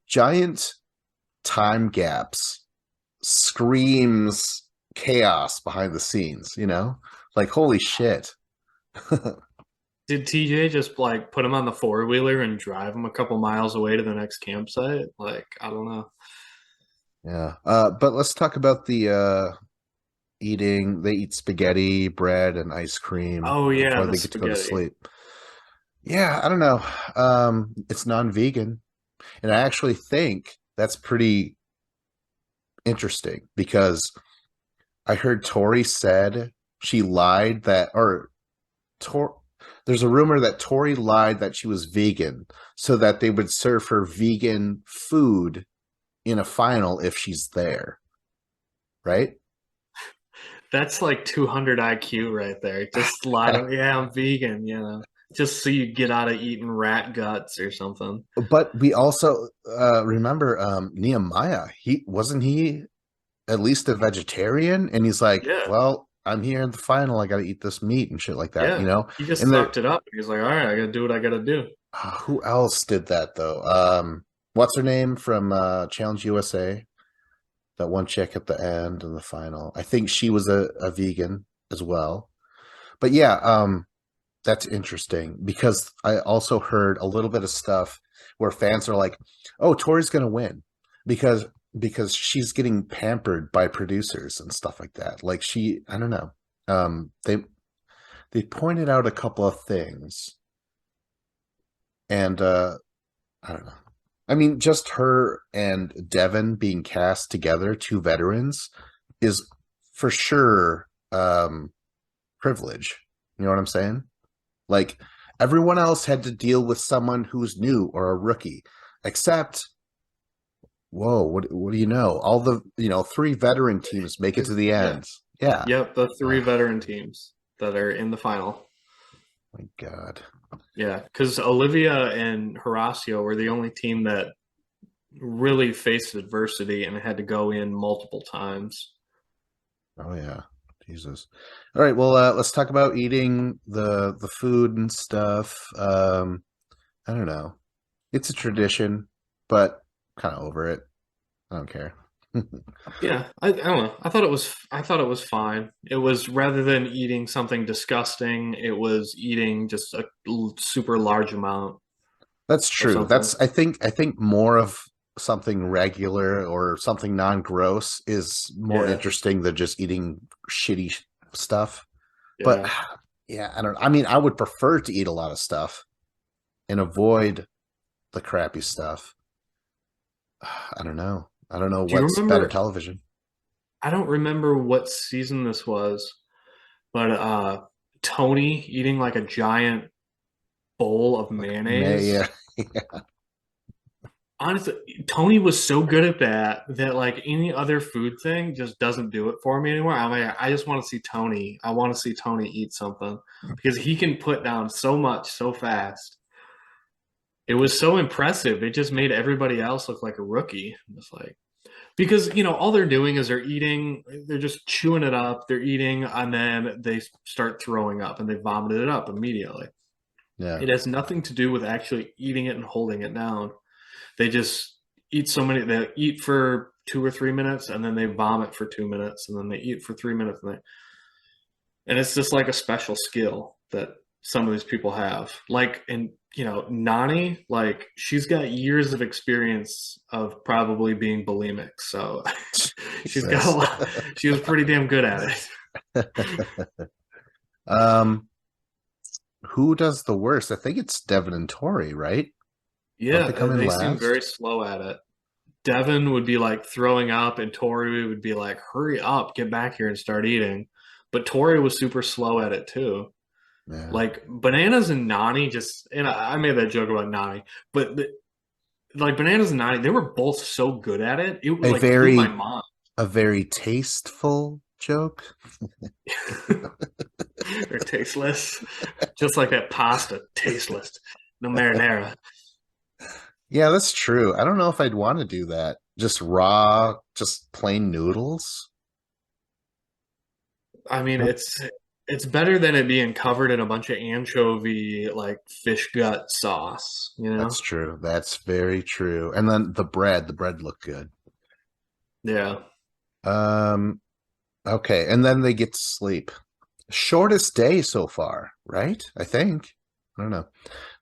Giant time gaps screams chaos behind the scenes, Like holy shit. Did TJ just like put him on the four wheeler and drive him a couple miles away to the next campsite? Like, I don't know. Yeah. But let's talk about the eating. They eat spaghetti, bread, and ice cream Oh yeah, before the they get to go to spaghetti. sleep. Yeah, I don't know. It's non-vegan, and I actually think that's pretty interesting because I heard Tori said she lied that, or Tor. There's a rumor that Tori lied that she was vegan so that they would serve her vegan food in a final if she's there, right? That's like 200 IQ right there. Just lie to, yeah, I'm vegan, just so you get out of eating rat guts or something. But we also remember Nehemiah. He at least a vegetarian, and he's like, Yeah, "Well, I'm here in the final. I got to eat this meat and shit like that," you yeah. know. He just And there, sucked it up. He was like, all right, I gotta do what I gotta do. who else did that though? What's her name from Challenge USA? That one chick at the end in the final. I think she was a vegan as well. But yeah, that's interesting because I also heard a little bit of stuff where fans are like, "Oh, Tori's gonna win," because she's getting pampered by producers and stuff like that. Like I don't know. They pointed out a couple of things, and I don't know. I mean, just her and Devin being cast together, two veterans, is for sure privilege. You know what I'm saying? Like everyone else had to deal with someone who's new or a rookie, except whoa, what do you know? All the three veteran teams make it to the Yeah. end. Yeah. Yep, the three Oh veteran teams that are in the final. my God. Yeah, because Olivia and Horacio were the only team that really faced adversity and had to go in multiple times. Oh yeah. Jesus. All right, well let's talk about eating the food and stuff. I don't know. It's a tradition, but kind of over it. I don't care. Yeah, I don't know. I thought it was fine. It was rather than eating something disgusting, it was eating just a super large amount That's of true. something. I think more of something regular or something non-gross is more Yeah, interesting than just eating shitty stuff. But yeah. yeah, I don't I mean, I would prefer to eat a lot of stuff and avoid the crappy stuff. I don't know. I don't know Do you what's better remember? television. I don't remember what season this was, but Tony eating like a giant bowl of Like May, mayonnaise. yeah. Honestly, Tony was so good at that like any other food thing just doesn't do it for me anymore. I'm like, I just want to see Tony. I want to see Tony eat something because he can put down so much so fast. It was so impressive. It just made everybody else look like a rookie. It's like because all they're doing is they're eating, they're just chewing it up, they're eating, and then they start throwing up and they vomit it up immediately. Yeah. It has nothing to do with actually eating it and holding it down. They just eat so many. They eat for 2 or 3 minutes, and then they vomit for 2 minutes, and then they eat for 3 minutes, and it's just like a special skill that some of these people have. Like, and Nani, like she's got years of experience of probably being bulimic, so she's got a Jesus. lot. She was pretty damn good at it. um who does the worst? I think it's Devin and Tori, right? Don't Yeah, they come in they seem very last? slow at it. Devin would be like throwing up, and Tori would be like, "Hurry up, get back here and start eating." But Tori was super slow at it too. Yeah. Like Bananas and Nani just, and I made that joke about Nani, but like Bananas and Nani, they were both so good at it. It A like blew my very mind. a very tasteful joke. They're tasteless, just like that pasta, tasteless. No marinara. Yeah, that's true. I don't know if I'd want to do that. Just raw, just plain noodles. I mean, No, it's better than it being covered in a bunch of anchovy like fish gut sauce, you that's know? true. That's very true. And then the bread looked good. Yeah. Um, okay, and then they get to sleep. Shortest day so far, right? I think. I don't know.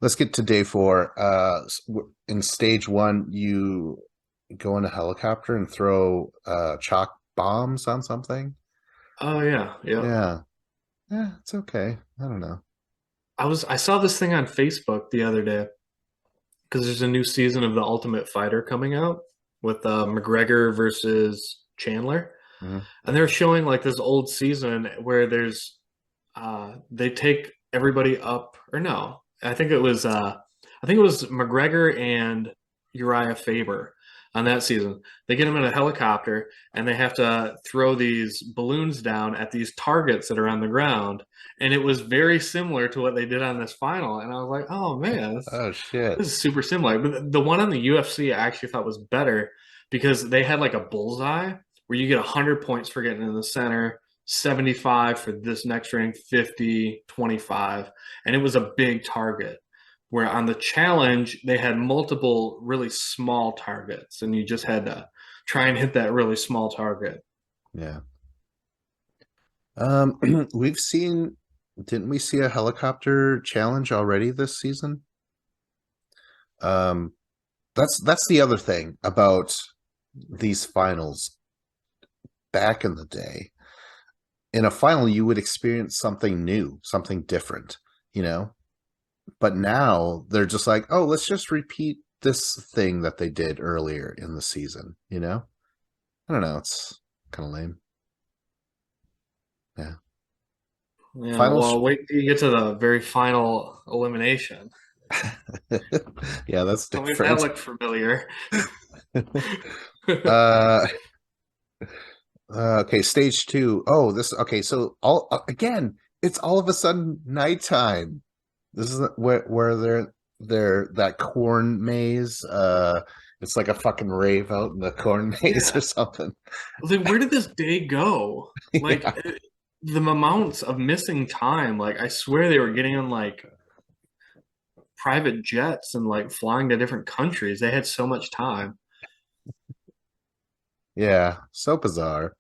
Let's get to day four. In stage one, you go in a helicopter and throw chalk bombs on something. Oh yeah, yep. Yeah, yeah, it's okay. I don't know. I saw this thing on Facebook the other day because there's a new season of The Ultimate Fighter coming out with McGregor versus Chandler, Mhm. and they're showing like this old season where there's they take everybody up, or no, I think it was McGregor and Uriah Faber on that season. They get him in a helicopter and they have to throw these balloons down at these targets that are on the ground. And it was very similar to what they did on this final. And I was like, oh man, Oh shit. this is super similar. But the one on the UFC I actually thought was better because they had like a bullseye where you get 100 points for getting in the center, 75 for this next ring, 50, 25. And it was a big target. Where on the challenge, they had multiple really small targets, and you just had to try and hit that really small target. Yeah. We've seen, didn't we see a helicopter challenge already this season? Um, that's the other thing about these finals back in the day. In a final, you would experience something new, something different, you know? But now they're just like, oh, let's just repeat this thing that they did earlier in the season, you know? I don't know, it's kind of lame. Yeah. Yeah, Finals. well, wait till you get to the very final elimination. Yeah, that's Tell me if that different. looked familiar. uh okay, stage two. Oh, this okay, so all again, it's all of a sudden nighttime. This is where they're that corn maze. It's like a fucking rave out in the corn maze or Yeah. something. Like, where did this day go? Like, Yeah. the amounts of missing time. Like, I swear they were getting on like private jets and like flying to different countries. They had so much time. Yeah, so bizarre.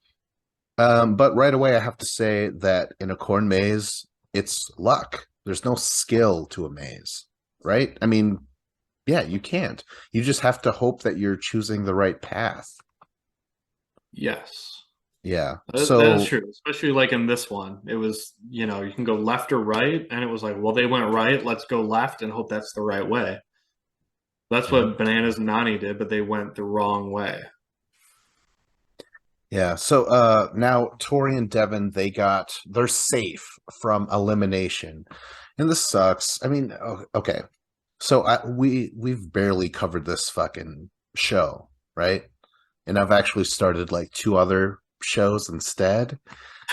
But right away I have to say that in a corn maze, it's luck. There's no skill to a maze, right? I mean, yeah, you can't. You just have to hope that you're choosing the right path. Yes. Yeah. That is So, true, especially like in this one. It was, you can go left or right, and it was like, well, they went right, let's go left and hope that's the right way. That's yeah. what Bananas and Nani did, but they went the wrong way. Yeah. So now Tori and Devin, they're safe from elimination. And this sucks. I mean, okay. So we've barely covered this fucking show, right? And I've actually started like two other shows instead,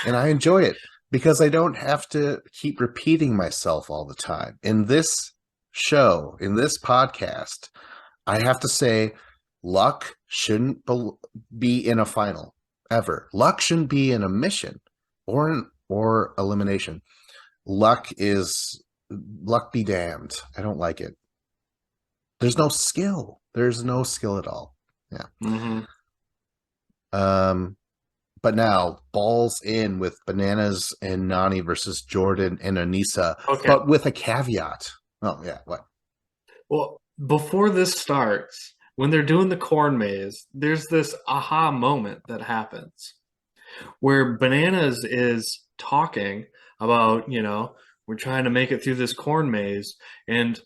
and I enjoy it because I don't have to keep repeating myself all the time. In this show, in this podcast, I have to say luck shouldn't be in a final ever. Luck shouldn't be in a mission or elimination. Luck is luck be damned. I don't like it. There's no skill. There's no skill at all. Yeah. Hmm. Um, but now balls in with Bananas and Nani versus Jordan and Anissa, Okay. but with a caveat. Oh yeah, what? Well, before this starts, when they're doing the corn maze, there's this aha moment that happens where Bananas is talking about, we're trying to make it through this corn maze. And,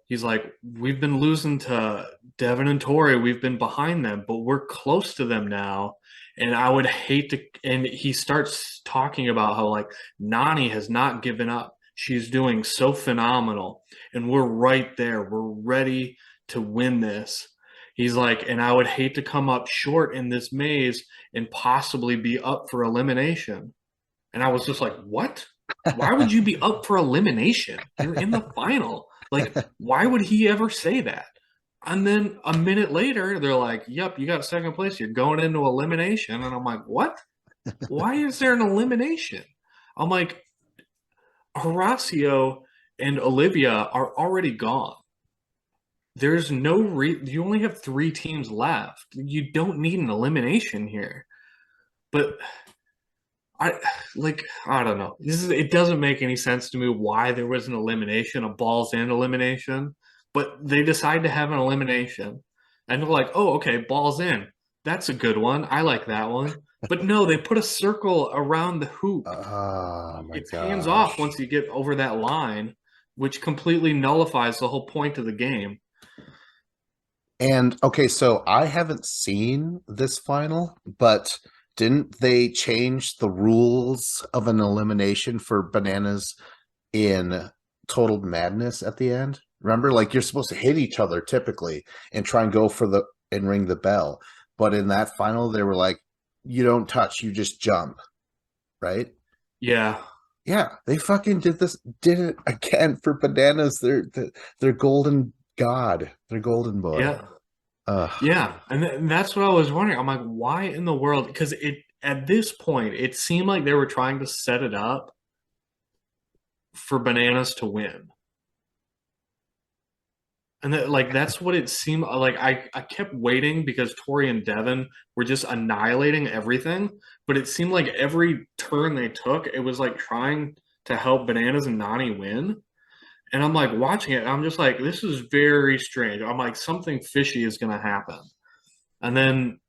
he's like, we've been losing to Devin and Tori. We've been behind them, but we're close to them now. And I would hate to. And he starts talking about how, like, Nani has not given up. She's doing so phenomenal. And we're right there. We're ready to win this. He's like, and I would hate to come up short in this maze and possibly be up for elimination. And I was just like, what? Why would you be up for elimination? You're in the final. Like, why would he ever say that? And then a minute later, they're like, yep, you got second place. You're going into elimination. And I'm like, what? Why is there an elimination? I'm like, Horacio and Olivia are already gone. There's no you only have three teams left. You don't need an elimination here. But I I don't know. It doesn't make any sense to me why there was an elimination, a balls in elimination, but they decide to have an elimination. And they're like, "Oh, okay, balls in. That's a good one. I like that one." But no, they put a circle around the hoop. Oh my It's hands off gosh. once you get over that line, which completely nullifies the whole point of the game. And okay, so I haven't seen this final, but didn't they change the rules of an elimination for bananas in Total Madness at the end? Remember, like you're supposed to hit each other typically and try and go for the and ring the bell. But in that final, they were like, you don't touch, you just jump, right? Yeah. Yeah, they fucking did it again for bananas. They're golden god, they're golden boy. Yeah. Ugh. Yeah, and that's what I was wondering. I'm like, why in the world? Because it at this point, it seemed like they were trying to set it up for Bananas to win, and that's what it seemed like. I kept waiting because Tori and Devin were just annihilating everything, but it seemed like every turn they took, it was like trying to help Bananas and Nani win. And I'm like watching it, and I'm just like, this is very strange. I'm like, something fishy is going to happen. And then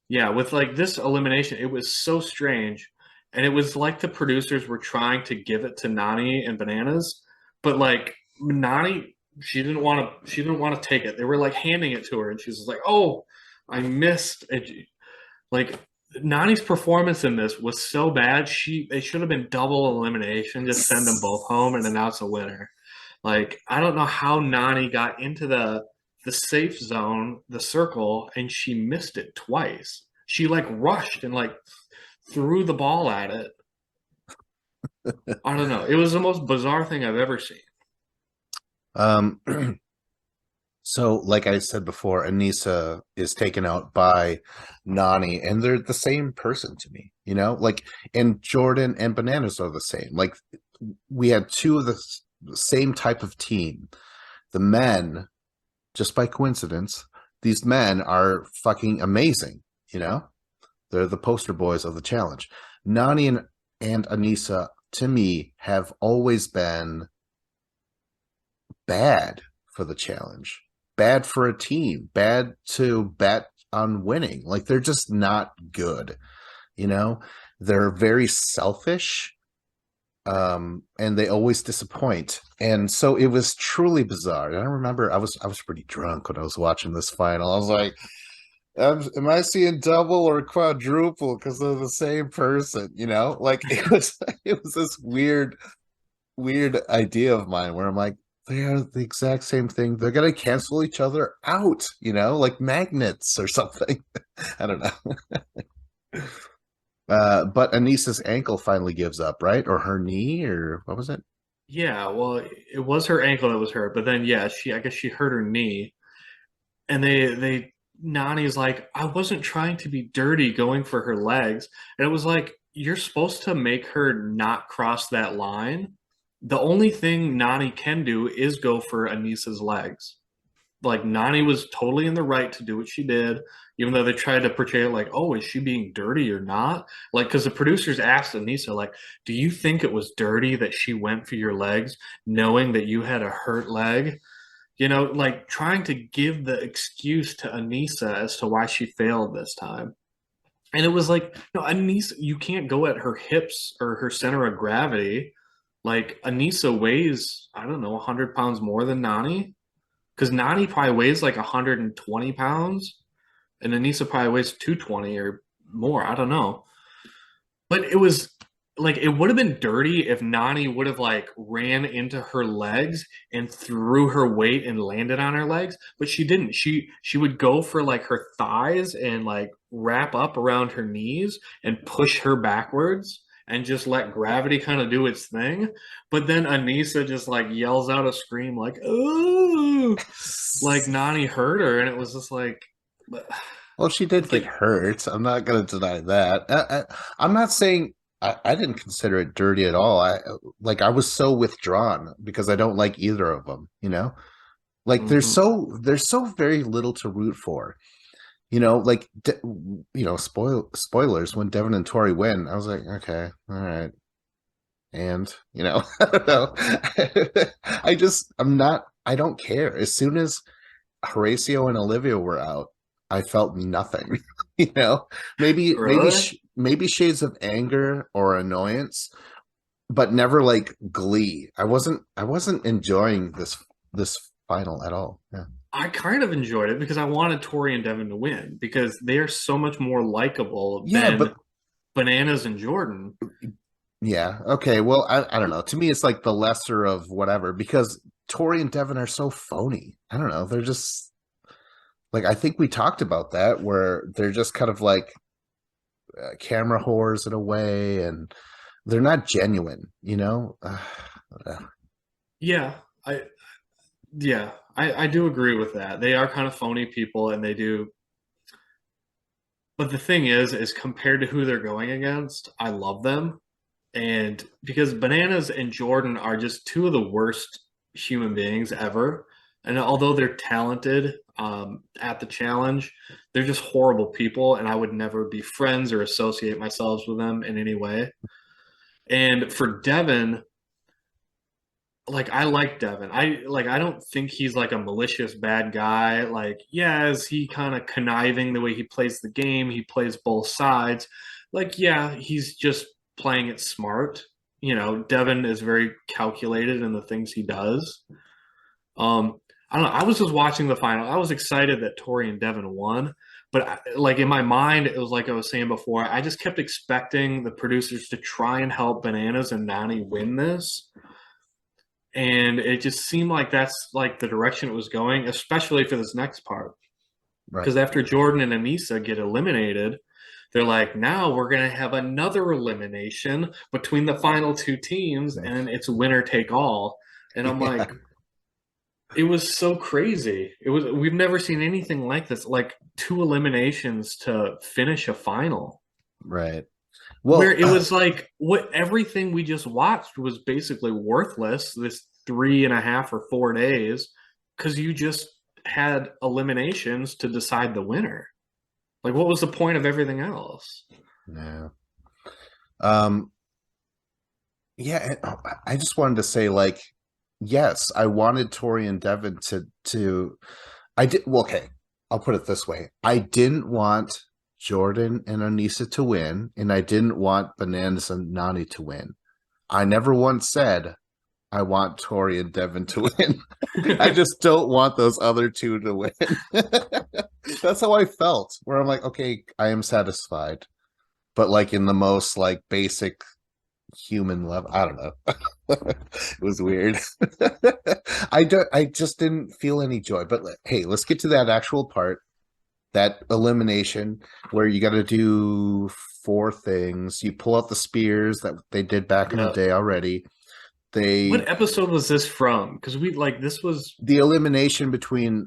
yeah, with like this elimination, it was so strange. And it was like the producers were trying to give it to Nani and Bananas, but like Nani, she didn't want to take it. They were like handing it to her, and she's like, "Oh, I missed." Like Nani's performance in this was so bad. They should have been double elimination, just send them both home and announce a winner. Like I don't know how Nani got into the safe zone, the circle, and she missed it twice. She like rushed and like threw the ball at it. I don't know. It was the most bizarre thing I've ever seen. Um, so like I said before, Anissa is taken out by Nani, and they're the same person to me, you know? Like, and Jordan and Bananas are the same. Like, we had two of the same type of team. The men, just by coincidence, these men are fucking amazing, you know? They're the poster boys of the challenge. Nani and Anissa, to me, have always been bad for the challenge, bad for a team, bad to bet on winning. Like they're just not good, you know? They're very selfish, and they always disappoint. And so it was truly bizarre. And I remember I was pretty drunk when I was watching this final. I was like, am I seeing double or quadruple because they're the same person? You know, like it was this weird idea of mine where I'm like, they are the exact same thing. They're gonna cancel each other out, you know, like magnets or something. I don't know. But Anissa's ankle finally gives up, right? Or her knee, or what was it? Yeah, well, it was her ankle that was hurt, but then yeah, I guess she hurt her knee, and they Nani's like, I wasn't trying to be dirty going for her legs, and it was like you're supposed to make her not cross that line. The only thing Nani can do is go for Anissa's legs. Like Nani was totally in the right to do what she did, even though they tried to portray it like, oh, is she being dirty or not? Like, because the producers asked Anissa, like, do you think it was dirty that she went for your legs, knowing that you had a hurt leg? You know, like trying to give the excuse to Anissa as to why she failed this time. And it was like, no, Anissa, you can't go at her hips or her center of gravity. Like Anissa weighs, I don't know, 100 pounds more than Nani because Nani probably weighs like 120 pounds, and Anissa probably weighs 220 or more. I don't know. But it was like it would have been dirty if Nani would have like ran into her legs and threw her weight and landed on her legs, but she didn't. She would go for like her thighs and like wrap up around her knees and push her backwards and just let gravity kind of do its thing. But then Anissa just like yells out a scream like "Oh!" like Nani hurt her, and it was just like, Well, she did it's get like, hurt. I'm not going to deny that. I'm not saying I didn't consider it dirty at all. I was so withdrawn because I don't like either of them. You know, like mhm. there's so very little to root for. like spoilers when Devin and Tori win. I was like, okay, all right, and I don't know. I don't care. As soon as Horacio and Olivia were out, I felt nothing. you know, Really? maybe shades of anger or annoyance, but never like glee. I wasn't enjoying this final at all. Yeah. I kind of enjoyed it because I wanted Tori and Devin to win because they are so much more likable Yeah, than but Bananas and Jordan. yeah, okay. Well, I don't know. To me, it's like the lesser of whatever because Tori and Devin are so phony. I don't know. They're just like I think we talked about that where they're just kind of like camera whores in a way, and they're not genuine. Yeah, I I do agree with that. They are kind of phony people and they do, but the thing is compared to who they're going against, I love them. And because Bananas and Jordan are just two of the worst human beings ever. And although they're talented at the challenge, they're just horrible people. And I would never be friends or associate myself with them in any way. And for Devin, like I like Devin. I don't think he's like a malicious bad guy. Like, yeah, is he kind of conniving the way he plays the game? He plays both sides. Like, yeah, he's just playing it smart. Devin is very calculated in the things he does. I don't know. I was just watching the final. I was excited that Tori and Devin won, but like in my mind, it was like I was saying before. I just kept expecting the producers to try and help Bananas and Nani win this, and it just seemed like that's like the direction it was going, especially for this next part. Right. Because after Jordan and Anissa get eliminated, they're like, now we're going to have another elimination between the final two teams, and it's winner take all. And I'm Yeah. like, it was so crazy. We've never seen anything like this, like two eliminations to finish a final Right. where Well, it was like what everything we just watched was basically worthless this 3.5 or 4 days because you just had eliminations to decide the winner. Like, what was the point of everything else? yeah. Um, yeah, I just wanted to say, like, yes, I wanted Tori and Devin to I did well, okay. I'll put it this way. I didn't want Jordan and Anissa to win, and I didn't want Bananas and Nani to win. I never once said I want Tori and Devin to win. I just don't want those other two to win. That's how I felt. Where I'm like, okay, I am satisfied, but like in the most like basic human level. I don't know. It was weird. I just didn't feel any joy. But hey, let's get to that actual part, that elimination where you got to do four things. You pull out the spears that they did back in the Yeah. day already. They What episode was this from? Because this was the elimination between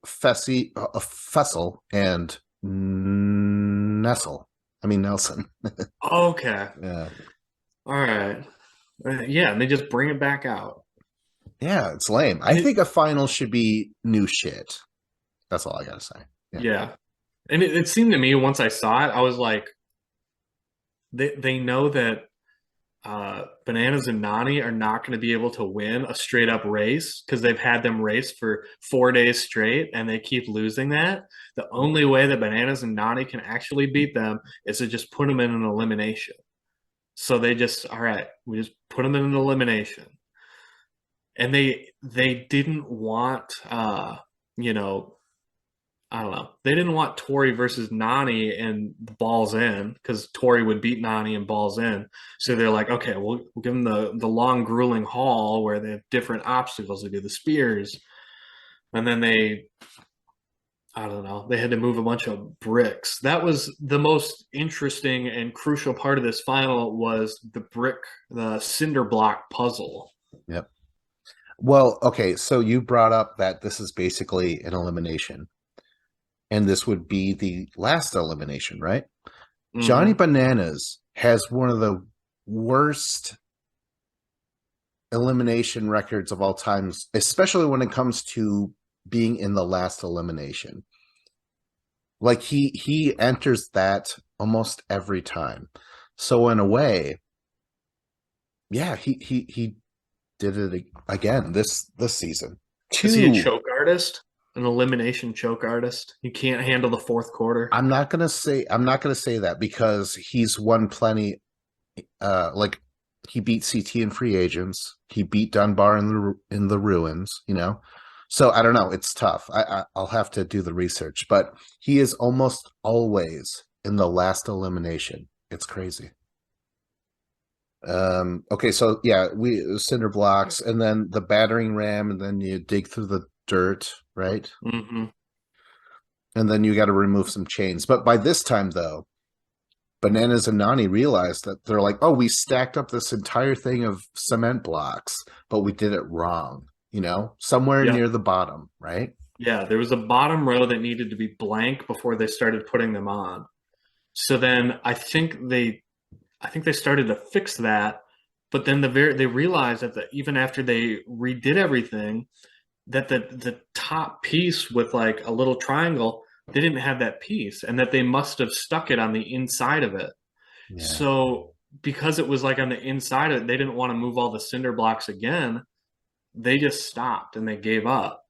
Fessel and Nessel. I mean Nelson. okay. Yeah. All right. Yeah, and they just bring it back out. Yeah, it's lame. I And it, think a final should be new shit. That's all I gotta say. Yeah. yeah. And it seemed to me once I saw it, I was like, they know that Bananas and Nani are not going to be able to win a straight up race because they've had them race for 4 days straight and they keep losing that. The only way that Bananas and Nani can actually beat them is to just put them in an elimination. So they just, all right, we just put them in an elimination. And they didn't want you know, I don't know. They didn't want Tori versus Nani and Balls In because Tori would beat Nani and Balls In. So they're like, okay, we'll give them the long, grueling haul where they have different obstacles. They do the spears, and then I don't know, they had to move a bunch of bricks. That was the most interesting and crucial part of this final was the cinder block puzzle. Yep. Well, okay, so you brought up that this is basically an elimination, and this would be the last elimination, right? Johnny Hmm. Bananas has one of the worst elimination records of all times, especially when it comes to being in the last elimination. Like he enters that almost every time. So in a way, yeah, he did it again this season. Is he a Two. choke artist? An elimination choke artist? He can't handle the fourth quarter. I'm not gonna say that because he's won plenty. Like he beat CT in free agents. He beat Dunbar in the ruins. So I don't know. It's tough. I'll have to do the research, but he is almost always in the last elimination. It's crazy. Okay, so yeah, we cinder blocks and then the battering ram, and then you dig through the dirt, right? Hmm. And then you got to remove some chains. But by this time, though, Bananas and Nani realized that they're like, oh, we stacked up this entire thing of cement blocks, but we did it wrong, somewhere Yeah. near the bottom, right? Yeah. There was a bottom row that needed to be blank before they started putting them on. So then I think they started to fix that, but then they realized that even after they redid everything, that the top piece with like a little triangle, they didn't have that piece, and that they must have stuck it on the inside of it. Yeah. So because it was like on the inside of it, they didn't want to move all the cinder blocks again. They just stopped and they gave up.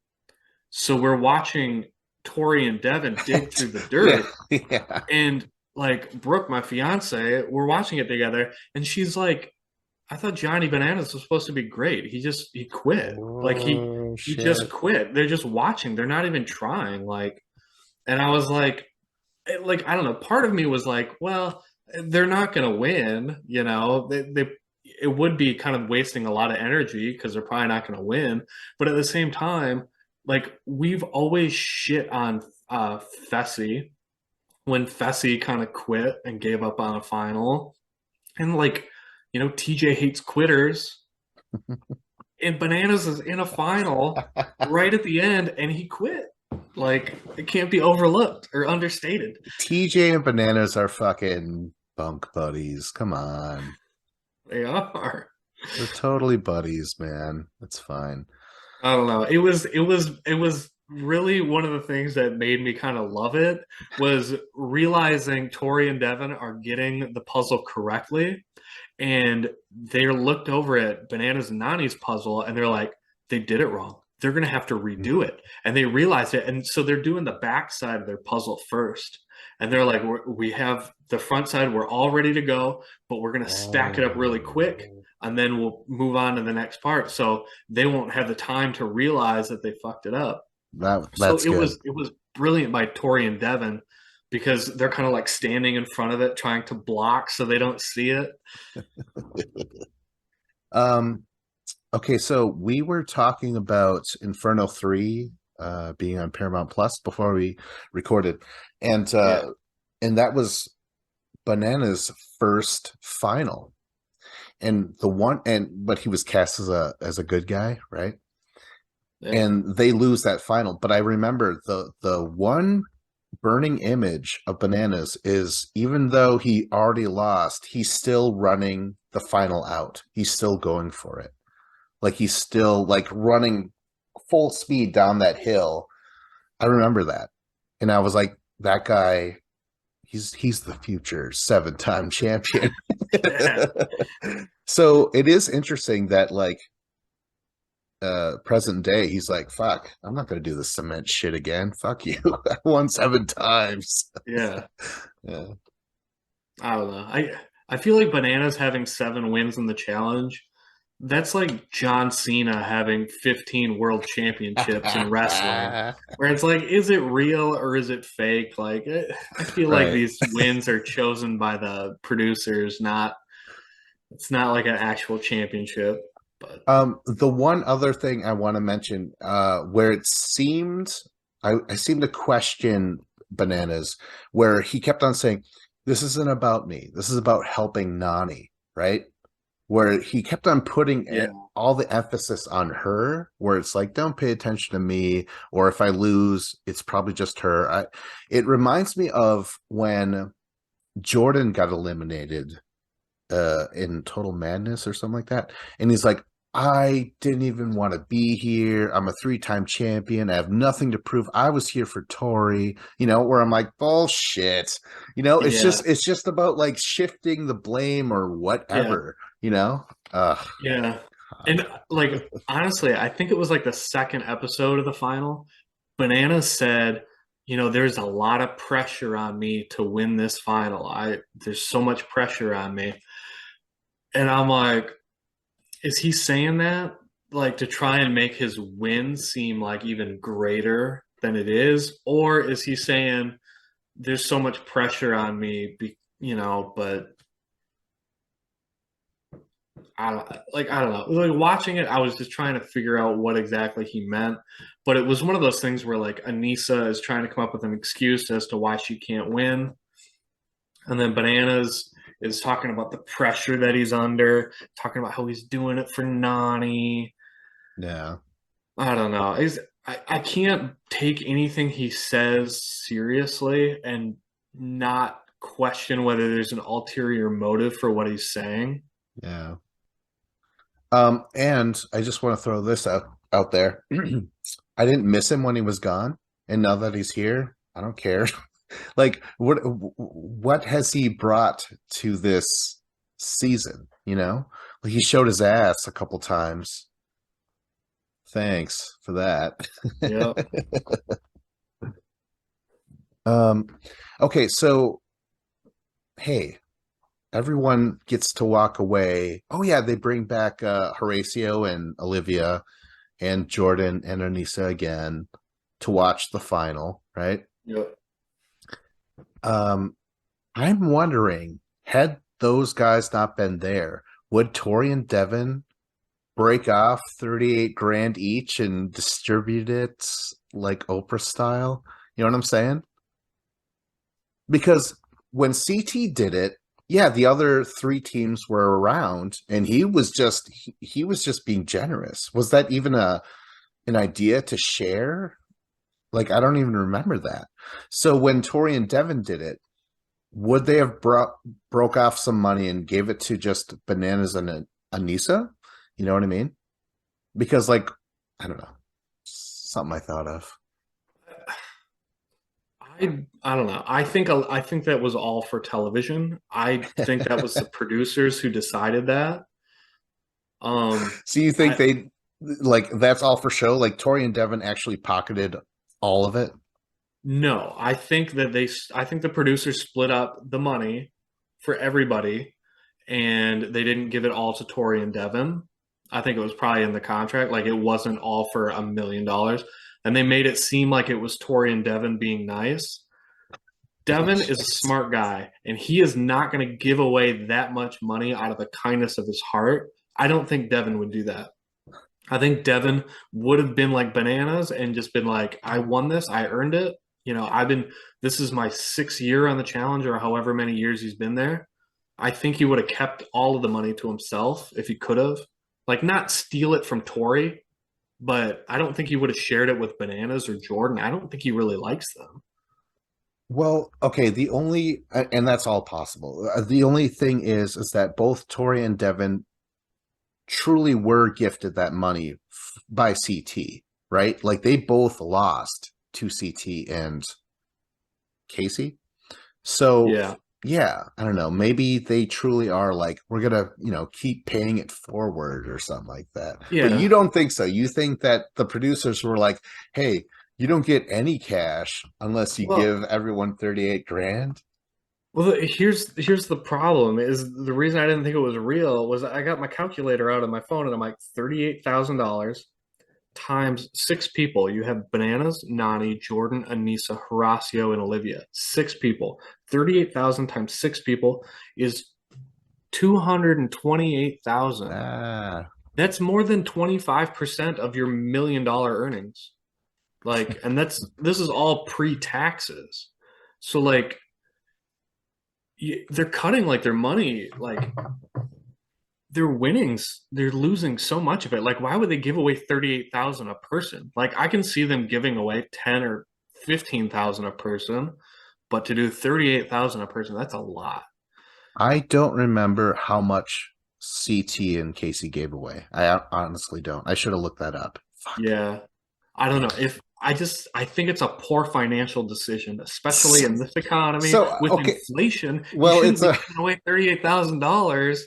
So we're watching Tori and Devin dig through the Yeah. dirt, Yeah. and like Brooke, my fiance, we're watching it together, and she's like, I thought Johnny Bananas was supposed to be great. He quit. Like Oh, he just shit. quit. They're just watching. They're not even trying. And I was like, I don't know. Part of me was like, well, they're not going to win. It would be kind of wasting a lot of energy because they're probably not going to win. But at the same time, like we've always shit on Fessy when Fessy kind of quit and gave up on a final. And TJ hates quitters. And Bananas is in a final right at the end and he quit. Like it can't be overlooked or understated. TJ and Bananas are fucking bunk buddies. Come on. They are. They're totally buddies, man. It's fine. I don't know. It was really one of the things that made me kind of love it was realizing Tori and Devin are getting the puzzle correctly, and they looked over at Bananas and Nani's puzzle and they're like, they did it wrong. They're gonna have to redo it, and they realized it, and so they're doing the back side of their puzzle first, and they're like, we have the front side, we're all ready to go, but we're gonna stack it up really quick, Oh, and then we'll move on to the next part, so they won't have the time to realize that they fucked it up. So that's it good. was it was brilliant by Tori and Devin because they're kind of like standing in front of it, trying to block so they don't see it. Um, okay, so we were talking about Inferno 3 being on Paramount Plus before we recorded. And Yeah. and that was Bananas' first final. And but he was cast as a good guy, right? Yeah. And they lose that final. But I remember the one burning image of Bananas is even though he already lost, he's still running the final out. He's still going for it. Like he's still like running full speed down that hill. I remember that. And I was like, that guy, he's the future 7-time champion. Yeah. So it is interesting that like present day, he's like, fuck, I'm not gonna do the cement shit again. Fuck you. I won 7 times. Yeah. Yeah. I don't know. I feel like Bananas having 7 wins in the challenge. That's like John Cena having 15 world championships in wrestling. Where it's like, is it real or is it fake? I feel like Right. these wins are chosen by the producers, not it's not like an actual championship. But The one other thing I want to mention, where it seemed I seem to question Bananas, where he kept on saying, "This isn't about me. This is about helping Nani," right? Where he kept on putting yeah, all the emphasis on her, where it's like, "Don't pay attention to me," or if I lose, it's probably just her. It reminds me of when Jordan got eliminated in Total Madness or something like that. And he's like, I didn't even want to be here. I'm a three-time champion. I have nothing to prove. I was here for Tori, where I'm like, bullshit. Yeah, it's just about like shifting the blame or yeah, whatever, you know? Ugh, yeah. God. And like honestly, I think it was like the second episode of the final. Banana said, there's a lot of pressure on me to win this final. There's so much pressure on me. And I'm like, is he saying that like to try and make his win seem like even greater than it is? Or is he saying there's so much pressure on me, but I don't know. Like watching it, I was just trying to figure out what exactly he meant. But it was one of those things where like Anissa is trying to come up with an excuse as to why she can't win. And then Bananas is talking about the pressure that he's under, talking about how he's doing it for Nani. Yeah. I don't know. I can't take anything he says seriously and not question whether there's an ulterior motive for what he's saying. Yeah. And I just want to throw this out there. I didn't miss him when he was gone, and now that he's here, I don't care. Like, what has he brought to this season? Like he showed his ass a couple times. Thanks for that. Yeah. Um, okay, so hey, everyone gets to walk away. Oh yeah, they bring back Horatio and Olivia and Jordan and Anissa again to watch the final, right? Yep. I'm wondering, had those guys not been there, would Tori and Devin break off 38 grand each and distribute it like Oprah style? You know what I'm saying? Because when CT did it, yeah, the other three teams were around and he was just being generous. Was that even an idea to share? Like I don't even remember that. So when Tori and Devin did it, would they have broke off some money and gave it to just Bananas and Anissa? You know what I mean? Because like I don't know, something I thought of. I don't know. I think that was all for television. I think that was the producers who decided that. So you think I they like that's all for show? Like Tori and Devin actually pocketed all of it? No, I think the producers split up the money for everybody and they didn't give it all to Tori and Devin. I think it was probably in the contract. Like it wasn't all for $1 million. And they made it seem like it was Tori and Devin being nice. Devin is a smart guy, and he is not going to give away that much money out of the kindness of his heart. I don't think Devin would do that. I think Devin would have been like Bananas and just been like, I won this, I earned it. This is my 6th year on the challenge or however many years he's been there. I think he would have kept all of the money to himself if he could have. Like, not steal it from Tori, but I don't think he would have shared it with Bananas or Jordan. I don't think he really likes them. Well, okay, and that's all possible. The only thing is that both Tori and Devin truly were gifted that money by CT, right? Like they both lost to CT and Casey. So Yeah. yeah, I don't know. Maybe they truly are like, we're gonna, keep paying it forward or something like that. But you Yeah. don't think so. You think that the producers were like, hey, you don't get any cash unless you Well, give everyone 38 grand. here's the problem is the reason I didn't think it was real was I got my calculator out of my phone and I'm like $38,000 times 6 people. You have Bananas, Nani, Jordan, Anissa, Horacio, and Olivia. 6 people. 38,000 times 6 people is 228,000. Ah, That's more than 25% of your $1 million earnings. Like, and this is all pre-taxes. So like they're cutting like their money, like their winnings, they're losing so much of it. Like, why would they give away 38,000 a person? Like, I can see them giving away 10 or 15,000 a person, but to do 38,000 a person, that's a lot. I don't remember how much CT and Casey gave away. I honestly don't. I should have looked that up. Fuck. Yeah. I don't know if I think it's a poor financial decision, especially in this economy So with okay, inflation. You well, shouldn't it's be a giving away $38,000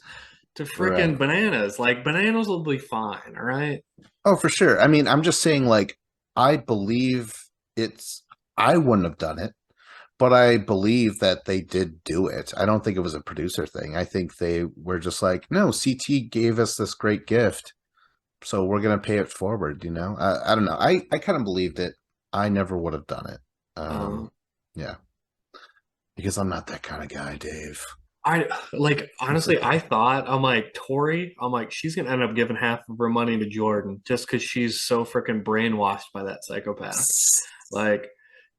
to right. freaking bananas. Like bananas will be fine, all right? Oh, for sure. I mean, I'm just saying, like, I believe it's. I wouldn't have done it, but I believe that they did do it. I don't think it was a producer thing. I think they were just like, no, CT gave us this great gift, so we're gonna pay it forward. I don't know. I kind of believed it. I never would have done it. Um, Yeah, because I'm not that kind of guy, Dave. I like honestly, I thought I'm like Tori, I'm like she's gonna end up giving half of her money to Jordan just because she's so freaking brainwashed by that psychopath. Like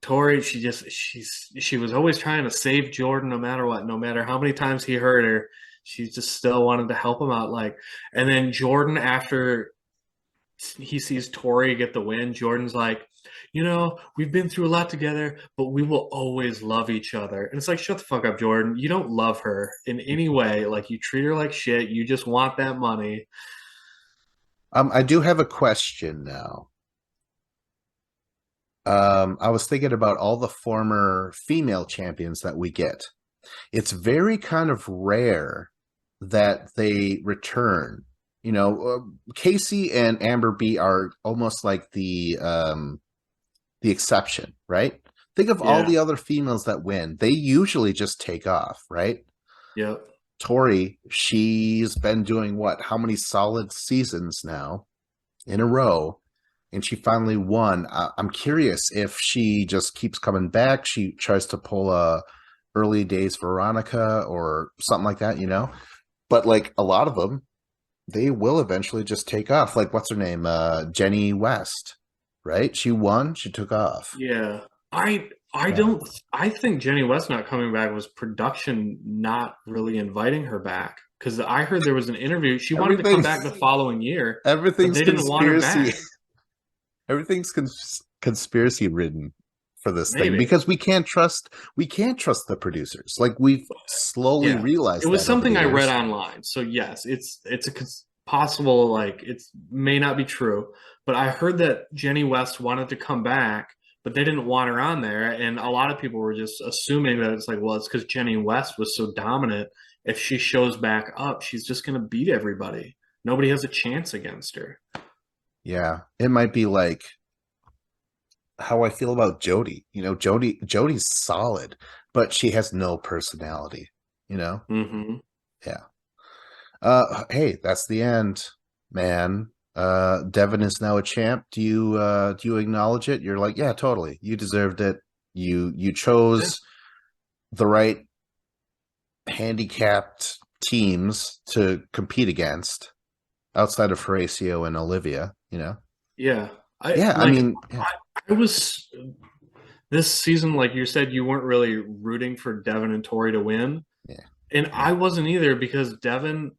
Tori, she was always trying to save Jordan no matter what, no matter how many times he hurt her, she just still wanted to help him out. Like, and then Jordan, after he sees Tori get the win, Jordan's like, we've been through a lot together, but we will always love each other. And it's like, shut the fuck up, Jordan. You don't love her in any way. Like, you treat her like shit. You just want that money. I do have a question now. I was thinking about all the former female champions that we get. It's very kind of rare that they return. Casey and Amber B are almost like the exception, right? Think of all Yeah. the other females that win. They usually just take off, right? Yep. Tori, she's been doing what? How many solid seasons now in a row? And she finally won. I'm curious if she just keeps coming back. She tries to pull a early days Veronica or something like that. But like a lot of them, they will eventually just take off. Like what's her name? Jenny West, right? She won. She took off. Yeah. I Yeah. don't I think Jenny West not coming back was production not really inviting her back. Because I heard there was an interview. She wanted to come Everything, back the following year, but everything's they didn't want her conspiracy. back. Everything's conspiracy ridden for this thing Maybe. because we can't trust the producers. Like we've slowly Yeah, it realized was that over the something I read years. online. So yes, it's a possible like it may not be true, but I heard that Jenny West wanted to come back, but they didn't want her on there, and a lot of people were just assuming that it's like, well, it's because Jenny West was so dominant. If she shows back up, she's just gonna beat everybody. Nobody has a chance against her. Yeah, it might be like how I feel about Jody. Jody's solid, but she has no personality. You know, Hmm. yeah. Hey, that's the end, man. Devin is now a champ. Do you acknowledge it? You're like, yeah, totally. You deserved it. You Yeah. chose the right handicapped teams to compete against outside of Horacio and Olivia. Yeah. I Yeah, I like mean, yeah, I was this season, like you said, you weren't really rooting for Devin and Tori to win. yeah, And I wasn't either because Devin,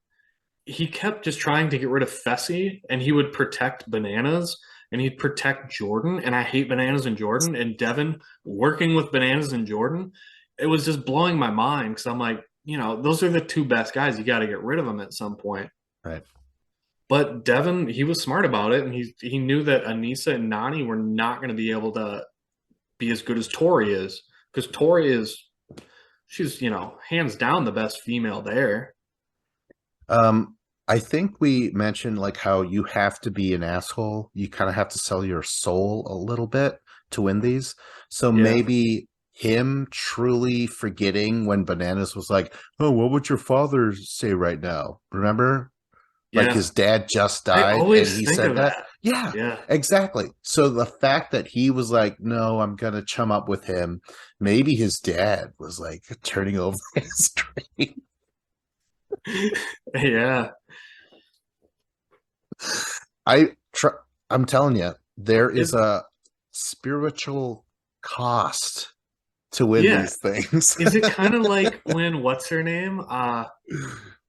he kept just trying to get rid of Fessy and he would protect Bananas and he'd protect Jordan. And I hate Bananas and Jordan. And Devin working with Bananas and Jordan, it was just blowing my mind because I'm like, those are the two best guys. You got to get rid of them at some point. right. But Devin, he was smart about it and he knew that Anissa and Nani were not going to be able to be as good as Tori is because Tori is she's hands down the best female there. Um, I think we mentioned like how you have to be an asshole. You kind of have to sell your soul a little bit to win these. So Yeah. maybe him truly forgetting when Bananas was like, "Oh, what would your father say right now?" Remember? Like Yeah. his dad just I died and always he think said of that. that. Yeah, Yeah. exactly. So the fact that he was like, "No, I'm gonna chum up with him," maybe his dad was like turning over his grave. Yeah. I tr- I'm telling you, there is Is a spiritual cost to win yeah. these things. Is it kind of like when what's her name?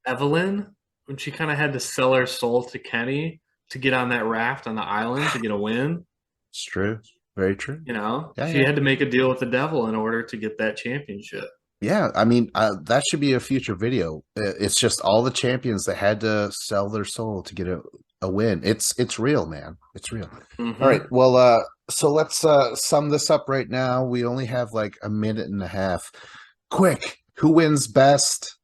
Evelyn, when she kind of had to sell her soul to Kenny to get on that raft on the island to get a win. It's true. Very true. Yeah, She yeah. had to make a deal with the devil in order to get that championship. Yeah, I mean, that should be a future video. It's just all the champions that had to sell their soul to get a win. It's real, man. It's real. All right. Hmm. Well, so let's sum this up right now. We only have like a minute and a half. Quick, who wins best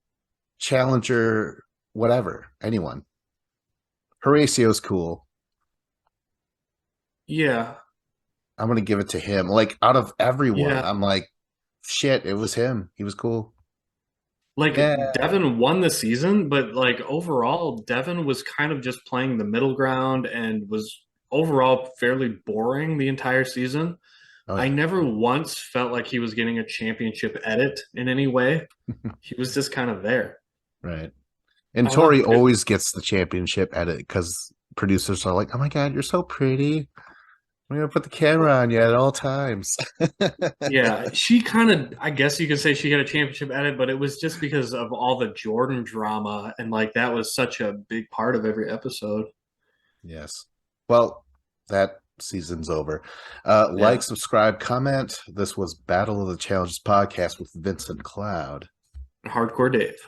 challenger, whatever, anyone. Horacio's cool. Yeah, I'm gonna give it to him. Like out of everyone, yeah. I'm like, shit, it was him. He was cool. Like Yeah, Devin won the season, but like overall, Devin was kind of just playing the middle ground and was overall fairly boring the entire season. oh I yeah, never once felt like he was getting a championship edit in any way. He was just kind of there. right. And I don't know. Tori always gets the championship edit because producers are like, "Oh my god, you're so pretty. We're gonna put the camera on you at all times." Yeah, she kind of, I guess you could say she got a championship edit, but it was just because of all the Jordan drama. And like that was such a big part of every episode. Yes. Well, that season's over. Like, Yeah. subscribe, comment. This was Battle of the Challenges podcast with Vincent Cloud. Hardcore Dave.